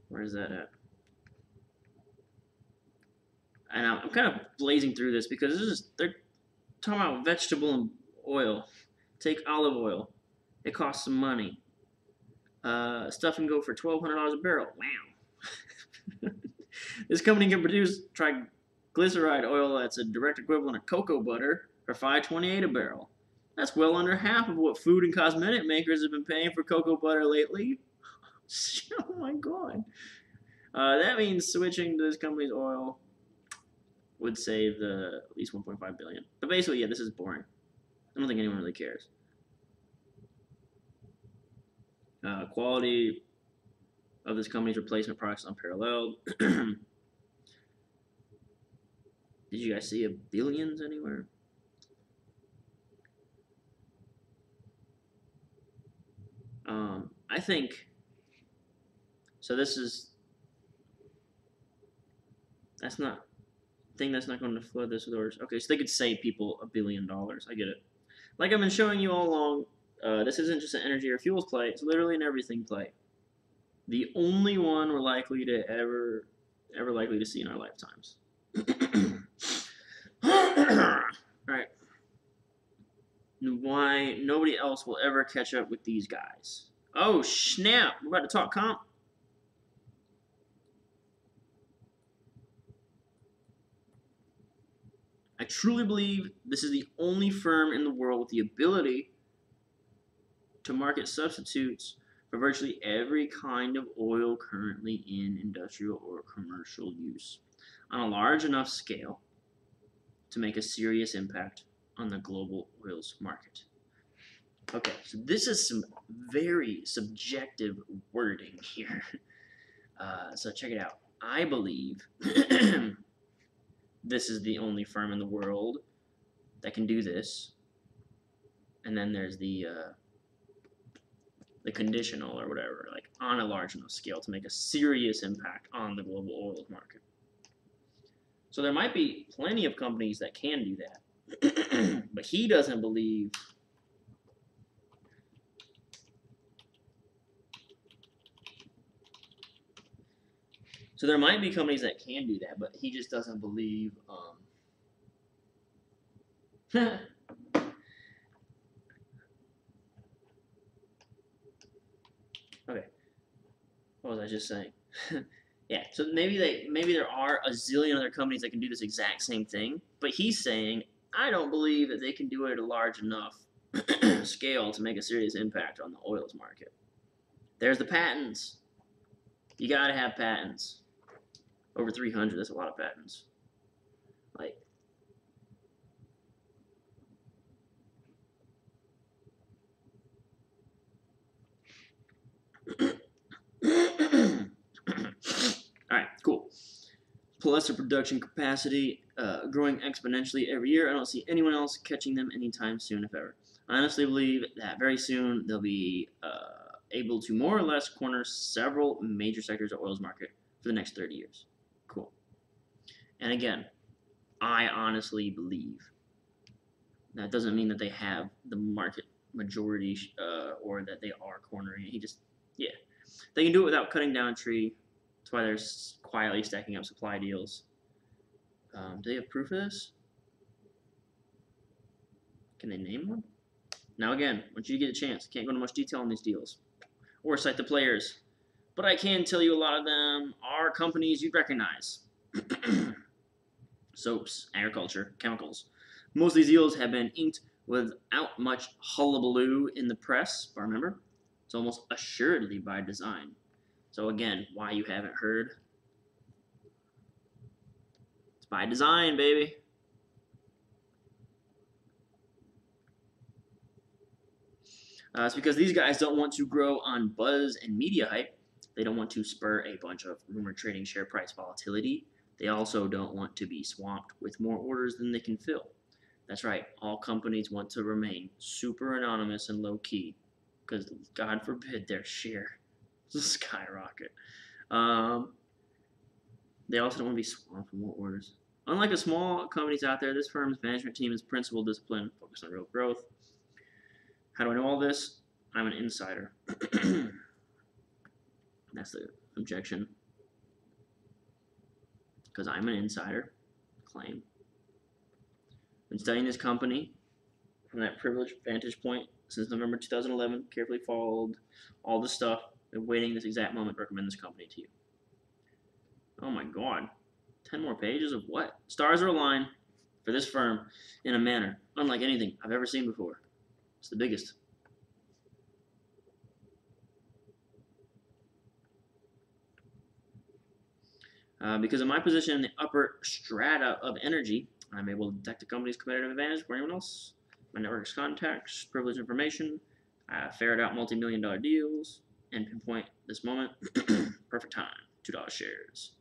Where's that at? And I'm kind of blazing through this because this is, they're talking about vegetable and oil. Take olive oil. It costs some money. Stuff can go for $1,200 a barrel. Wow. This company can produce triglyceride oil that's a direct equivalent of cocoa butter for $5.28 a barrel. That's well under half of what food and cosmetic makers have been paying for cocoa butter lately. Oh my god. That means switching to this company's oil would save at least 1.5 billion. But basically, yeah, this is boring. I don't think anyone really cares. Quality of this company's replacement products unparalleled. Did you guys see a billions anywhere? I think so. That's not. That's not going to flood this with orders. Okay, so they could save people $1 billion. I get it. Like I've been showing you all along, this isn't just an energy or fuels play. It's literally an everything play. The only one we're likely to ever likely to see in our lifetimes. All right. Why nobody else will ever catch up with these guys? Oh snap! We're about to talk comp. I truly believe this is the only firm in the world with the ability to market substitutes for virtually every kind of oil currently in industrial or commercial use on a large enough scale to make a serious impact on the global oils market. Okay, so this is some very subjective wording here. So check it out. I believe this is the only firm in the world that can do this. And then there's the the conditional or whatever, like on a large enough scale to make a serious impact on the global oils market. So there might be plenty of companies that can do that, but he doesn't believe. So there might be companies that can do that, but he just doesn't believe. Okay, what was I just saying? Yeah, so maybe there are a zillion other companies that can do this exact same thing, but he's saying I don't believe that they can do it at a large enough scale to make a serious impact on the oils market. There's the patents. You gotta have patents. Over 300. That's a lot of patents. Like. Alright, cool. Plus production capacity growing exponentially every year. I don't see anyone else catching them anytime soon, if ever. I honestly believe that very soon they'll be able to more or less corner several major sectors of oils market for the next 30 years. Cool. And again, I honestly believe that doesn't mean that they have the market majority or that they are cornering it. Yeah. They can do it without cutting down a tree. That's why they're quietly stacking up supply deals. Do they have proof of this? Can they name one? Now again, once you get a chance, can't go into much detail on these deals or cite the players, but I can tell you a lot of them are companies you'd recognize. Soaps, agriculture, chemicals. Most of these deals have been inked without much hullabaloo in the press, but remember, it's almost assuredly by design. So again, why you haven't heard? It's by design, baby. It's because these guys don't want to grow on buzz and media hype. They don't want to spur a bunch of rumor trading share price volatility. They also don't want to be swamped with more orders than they can fill. That's right, all companies want to remain super anonymous and low-key because, God forbid, their share skyrocket. They also don't want to be swamped with more orders. Unlike the small companies out there, this firm's management team is principled, disciplined, focused on real growth. How do I know all this? I'm an insider. That's the objection. Because I'm an insider. Claim. Been studying this company from that privileged vantage point since November 2011. Carefully followed all the stuff. Been waiting this exact moment to recommend this company to you. Oh my god. 10 more pages of what? Stars are aligned for this firm in a manner unlike anything I've ever seen before. It's the biggest. Because of my position in the upper strata of energy, I'm able to detect a company's competitive advantage before anyone else. My network's contacts, privileged information, ferret out multi-million-dollar deals, and pinpoint this moment. Perfect time. $2 shares.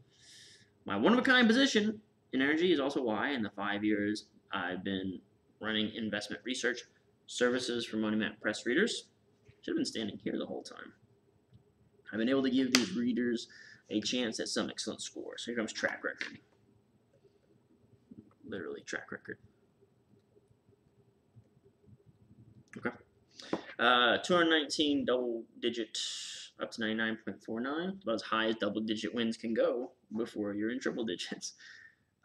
My one-of-a-kind position in energy is also why, in the 5 years I've been running investment research services for Money Map Press readers, should have been standing here the whole time. I've been able to give these readers a chance at some excellent scores. Here comes track record. Literally track record. Okay. 219 double digit up to 99.49. About as high as double digit wins can go before you're in triple digits.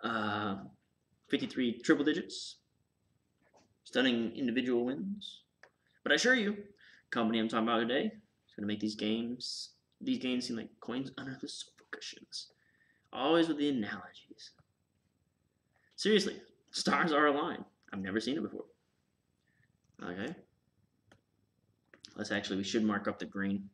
53 triple digits. Stunning individual wins. But I assure you, company I'm talking about today is going to make these gains seem like coins under the sofa cushions. Always with the analogies. Seriously, stars are aligned. I've never seen it before. Okay. We should mark up the green.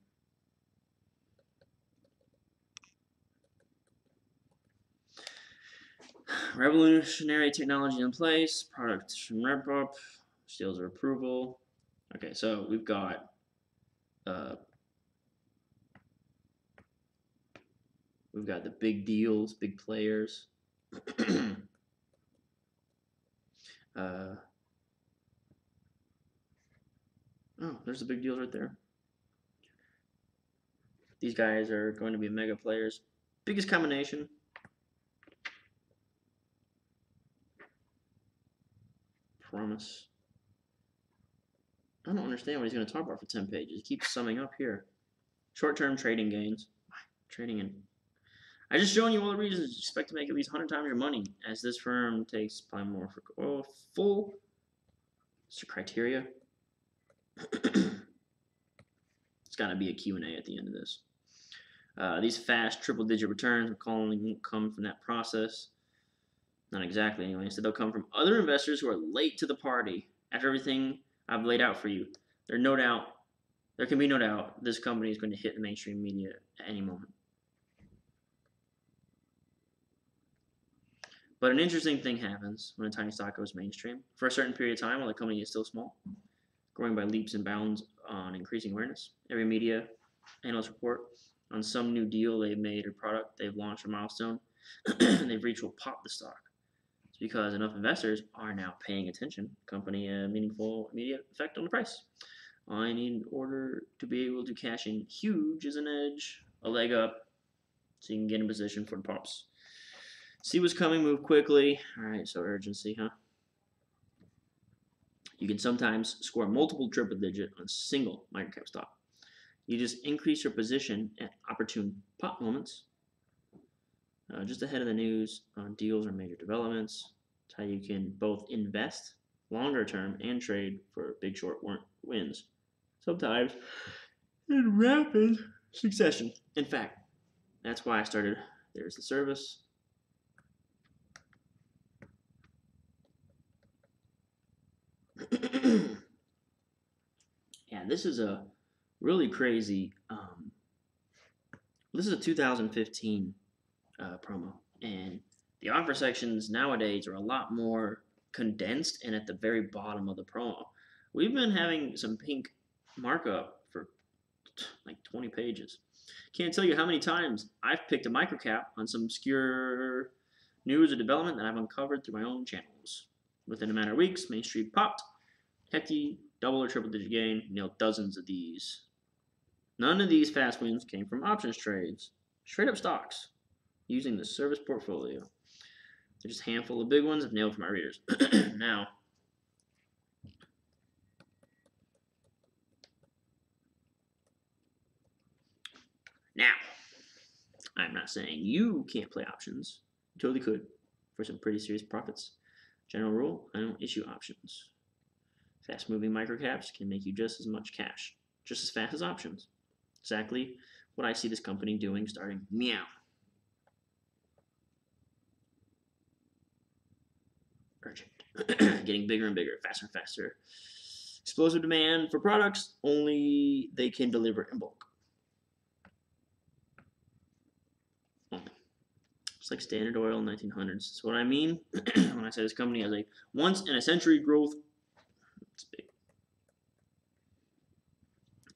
Revolutionary technology in place. Products from ramp-up. Seals of approval. Okay, so we've got the big deals, big players. Oh, there's the big deals right there. These guys are going to be mega players. Biggest combination. Promise. I don't understand what he's going to talk about for 10 pages. He keeps summing up here. Short-term trading gains. Trading in. I just showing you all the reasons you expect to make at least 100 times your money, as this firm takes probably more for full. It's your criteria. It's got to be a Q&A at the end of this. These fast triple-digit returns I'm calling won't come from that process. Not exactly, anyway. Instead, they'll come from other investors who are late to the party. After everything I've laid out for you, there can be no doubt this company is going to hit the mainstream media at any moment. But an interesting thing happens when a tiny stock goes mainstream. For a certain period of time, while the company is still small, growing by leaps and bounds on increasing awareness. Every media analyst report on some new deal they've made or product they've launched or milestone they've reached will pop the stock. It's because enough investors are now paying attention. Company a meaningful immediate effect on the price. All I need in order to be able to cash in huge is an edge, a leg up, so you can get in position for the pops. See what's coming, move quickly. Alright, so urgency, huh? You can sometimes score multiple triple digit on a single microcap stock. You just increase your position at opportune pop moments, just ahead of the news on deals or major developments. It's how you can both invest longer term and trade for big short wins, sometimes in rapid succession. In fact, that's why I started There's the Service. Yeah, this is a really crazy. This is a 2015 promo, and the offer sections nowadays are a lot more condensed and at the very bottom of the promo. We've been having some pink markup for like 20 pages. Can't tell you how many times I've picked a microcap on some obscure news or development that I've uncovered through my own channels. Within a matter of weeks, Main Street popped. Hefty double or triple digit gain, nailed dozens of these. None of these fast wins came from options trades. Straight up stocks, using the service portfolio. There's just a handful of big ones I've nailed for my readers. Now, I'm not saying you can't play options. You totally could for some pretty serious profits. General rule, I don't issue options. Fast-moving microcaps can make you just as much cash, just as fast as options. Exactly what I see this company doing starting meow. Urgent. Getting bigger and bigger, faster and faster. Explosive demand for products only they can deliver in bulk. It's like Standard Oil in 1900s. That's what I mean when I say this company has a once-in-a-century growth. It's big.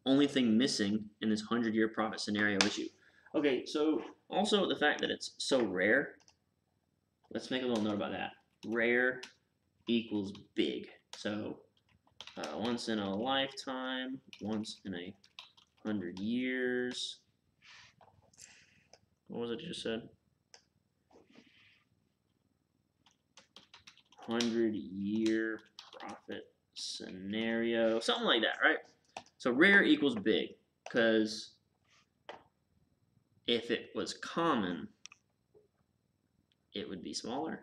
Only thing missing in this 100-year profit scenario issue. Okay, so also the fact that it's so rare. Let's make a little note about that. Rare equals big. So once in a lifetime, once in 100 years. What was it you just said? 100-year profit scenario, something like that, right? So rare equals big, because if it was common, it would be smaller.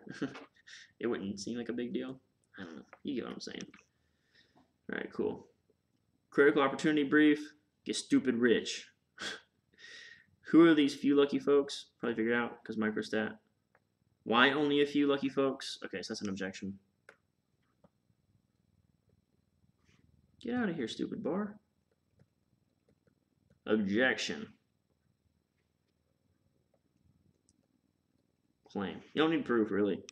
It wouldn't seem like a big deal. I don't know. You get what I'm saying. All right, cool. Critical opportunity brief. Get stupid rich. Who are these few lucky folks? Probably figured out because microstat. Why only a few lucky folks? Okay, so that's an objection. Get out of here, stupid bar. Objection. Claim. You don't need proof, really.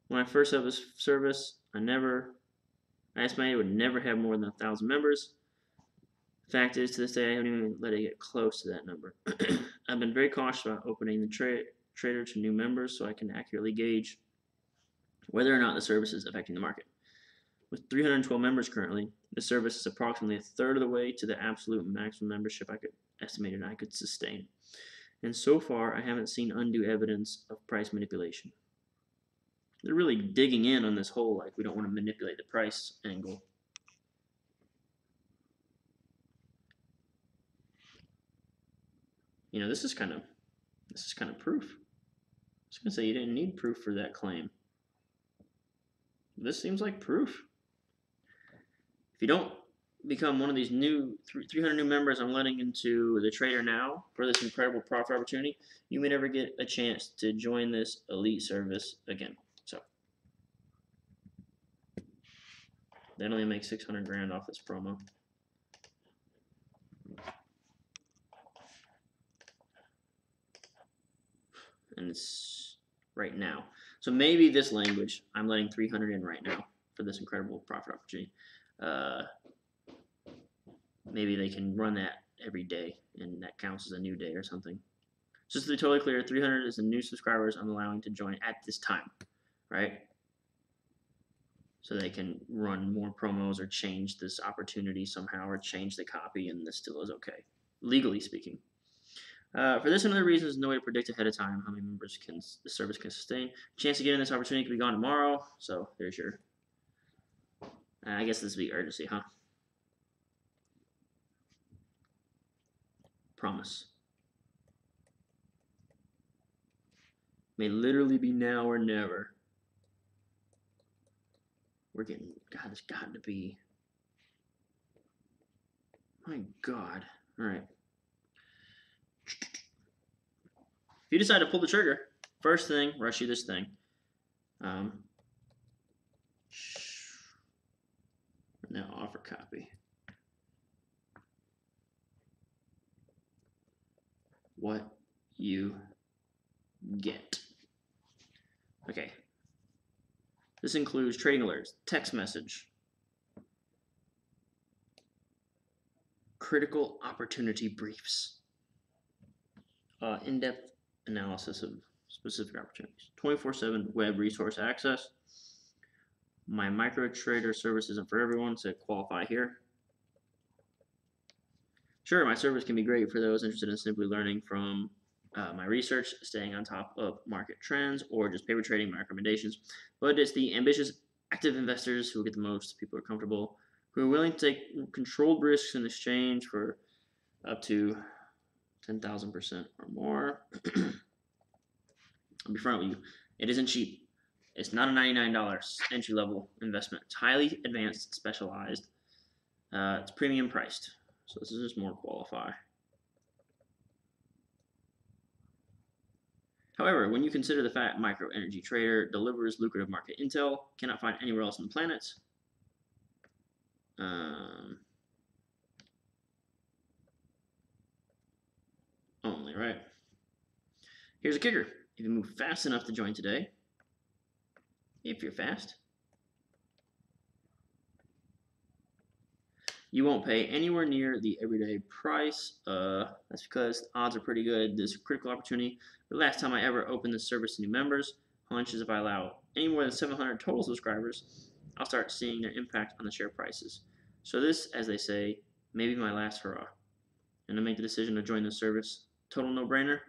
When I first set up this service, I estimated it would never have more than 1,000 members. Fact is, to this day, I haven't even let it get close to that number. I've been very cautious about opening the trader to new members so I can accurately gauge whether or not the service is affecting the market. With 312 members currently, the service is approximately a third of the way to the absolute maximum membership I could sustain. And so far, I haven't seen undue evidence of price manipulation. They're really digging in on this whole, like, we don't want to manipulate the price angle. You know, this is kind of proof. I was gonna say you didn't need proof for that claim. This seems like proof. If you don't become one of these new 300 new members I'm letting into the trader now for this incredible profit opportunity, you may never get a chance to join this elite service again. So that only makes 600 grand off this promo. And it's right now. So maybe this language, I'm letting 300 in right now for this incredible profit opportunity. Maybe they can run that every day, and that counts as a new day or something. Just to be totally clear, 300 is the new subscribers I'm allowing to join at this time, right? So they can run more promos or change this opportunity somehow or change the copy, and this still is okay, legally speaking. For this and other reasons, no way to predict ahead of time how many members the service can sustain. Chance to get in this opportunity could be gone tomorrow. So there's your. I guess this would be urgency, huh? Promise. May literally be now or never. We're getting. God, there's got to be. My God. All right. If you decide to pull the trigger, first thing, rush you this thing. Now offer copy. What you get. Okay. This includes trading alerts, text message, critical opportunity briefs, in-depth analysis of specific opportunities, 24/7 web resource access. My micro trader service isn't for everyone, so qualify here. Sure, my service can be great for those interested in simply learning from my research, staying on top of market trends, or just paper trading my recommendations. But it's the ambitious, active investors who will get the most. People are comfortable, who are willing to take controlled risks in exchange for up to 10,000% or more. I'll be frank with you, it isn't cheap. It's not a $99 entry-level investment. It's highly advanced, specialized. It's premium priced. So this is just more qualify. However, when you consider the fact micro energy trader delivers lucrative market intel, cannot find anywhere else on the planet. Only, right? Here's a kicker. If you move fast enough to join today, if you're fast, you won't pay anywhere near the everyday price. That's because odds are pretty good. This is a critical opportunity. The last time I ever opened this service to new members, hunch is if I allow any more than 700 total subscribers, I'll start seeing their impact on the share prices. So this, as they say, may be my last hurrah. And to make the decision to join this service, total no-brainer,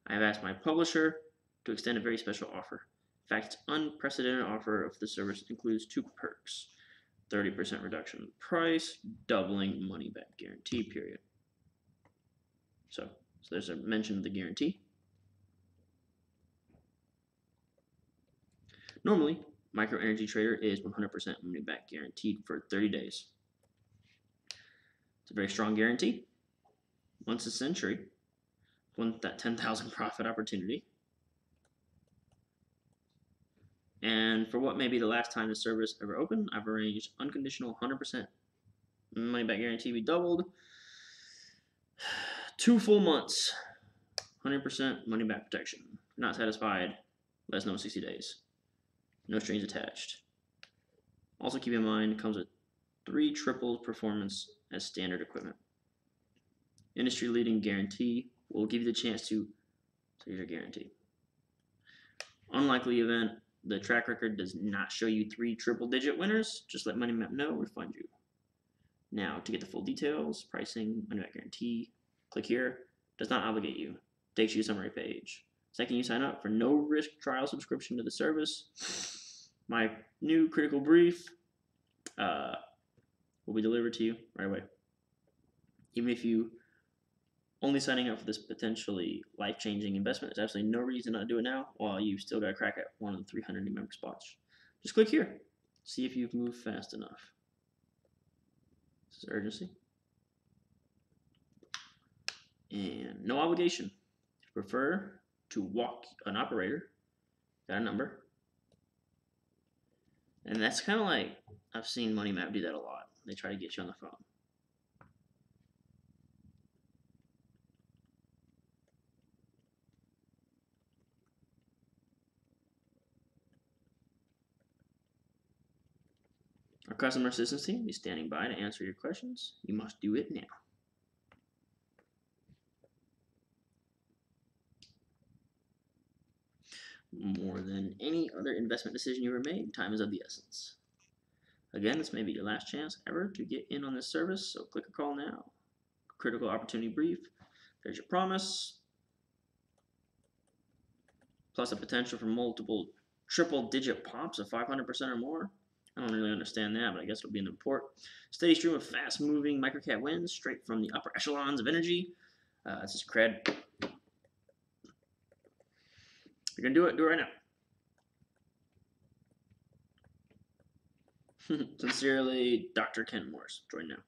I have asked my publisher to extend a very special offer. In fact, its unprecedented offer of the service includes 2 perks. 30% reduction in price, doubling money back guarantee period. So there's a mention of the guarantee. Normally, micro energy trader is 100% money back guaranteed for 30 days. It's a very strong guarantee. Once a century, once that 10,000 profit opportunity. And for what may be the last time the service ever opened, I've arranged unconditional 100% money back guarantee be doubled. 2 full months, 100% money back protection. If you're not satisfied, let us know in 60 days. No strings attached. Also keep in mind, it comes with 3 triple performance as standard equipment. Industry leading guarantee will give you the chance to, so here's your guarantee. Unlikely event, the track record does not show you 3 triple-digit winners, just let MoneyMap know, refund you. Now, to get the full details, pricing, money-back guarantee, click here. Does not obligate you. Takes you to summary page. Second, you sign up for no-risk trial subscription to the service. My new critical brief will be delivered to you right away. Even if you only signing up for this potentially life-changing investment, there's absolutely no reason not to do it now while you've still got to crack at one of the 300 new member spots. Just click here. See if you've moved fast enough. This is urgency. And no obligation. If you prefer to walk an operator, got a number. And that's kind of like, I've seen MoneyMap do that a lot. They try to get you on the phone. Our customer assistance team will be standing by to answer your questions. You must do it now. More than any other investment decision you ever made, time is of the essence. Again, this may be your last chance ever to get in on this service, so click or call now. Critical opportunity brief. There's your promise. Plus the potential for multiple triple-digit pops of 500% or more. I don't really understand that, but I guess it'll be in the report. Steady stream of fast-moving microcap wins straight from the upper echelons of energy. This is cred. You're going to do it. Do it right now. Sincerely, Dr. Ken Morse. Join now.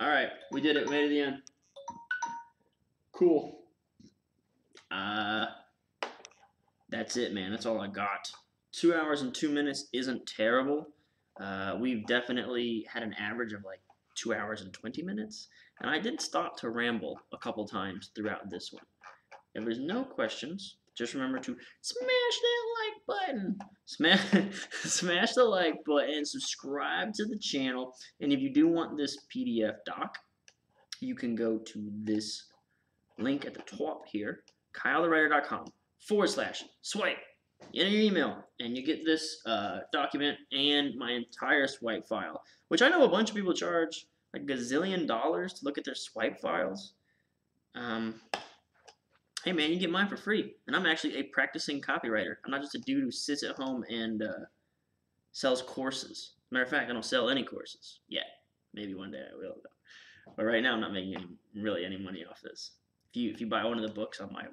All right. We did it. We made it to the end. Cool. That's it, man. That's all I got. 2 hours and 2 minutes isn't terrible. We've definitely had an average of like 2 hours and 20 minutes. And I did stop to ramble a couple times throughout this one. If there's no questions, just remember to smash that like button. Smash the like button, subscribe to the channel. And if you do want this PDF doc, you can go to this link at the top here, kylethewriter.com/swipe. Enter your email, and you get this document and my entire swipe file, which I know a bunch of people charge like $1 gazillion to look at their swipe files. Hey man, you get mine for free, and I'm actually a practicing copywriter. I'm not just a dude who sits at home and sells courses. Matter of fact, I don't sell any courses yet. Maybe one day I will, though. But right now, I'm not making really any money off this. If you buy one of the books on my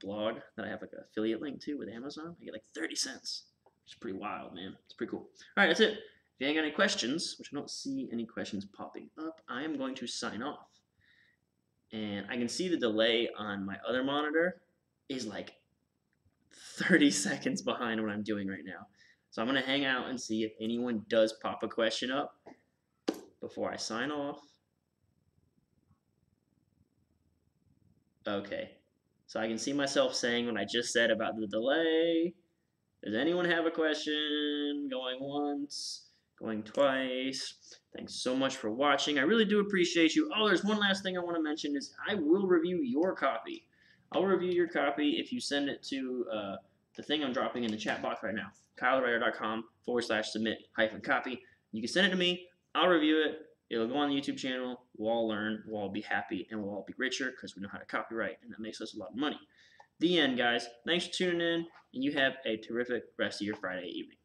blog that I have like an affiliate link to with Amazon, I get like 30 cents. It's pretty wild, man. It's pretty cool. All right, that's it. If you ain't got any questions, which I don't see any questions popping up, I am going to sign off. And I can see the delay on my other monitor is like 30 seconds behind what I'm doing right now. So I'm going to hang out and see if anyone does pop a question up before I sign off. Okay. So I can see myself saying what I just said about the delay. Does anyone have a question? Going once, going twice. Thanks so much for watching. I really do appreciate you. Oh, there's one last thing I want to mention is I will review your copy. I'll review your copy if you send it to the thing I'm dropping in the chat box right now, kylethewriter.com/submit-copy. You can send it to me. I'll review it. It'll go on the YouTube channel. We'll all learn. We'll all be happy, and we'll all be richer because we know how to copyright, and that makes us a lot of money. The end, guys. Thanks for tuning in, and you have a terrific rest of your Friday evening.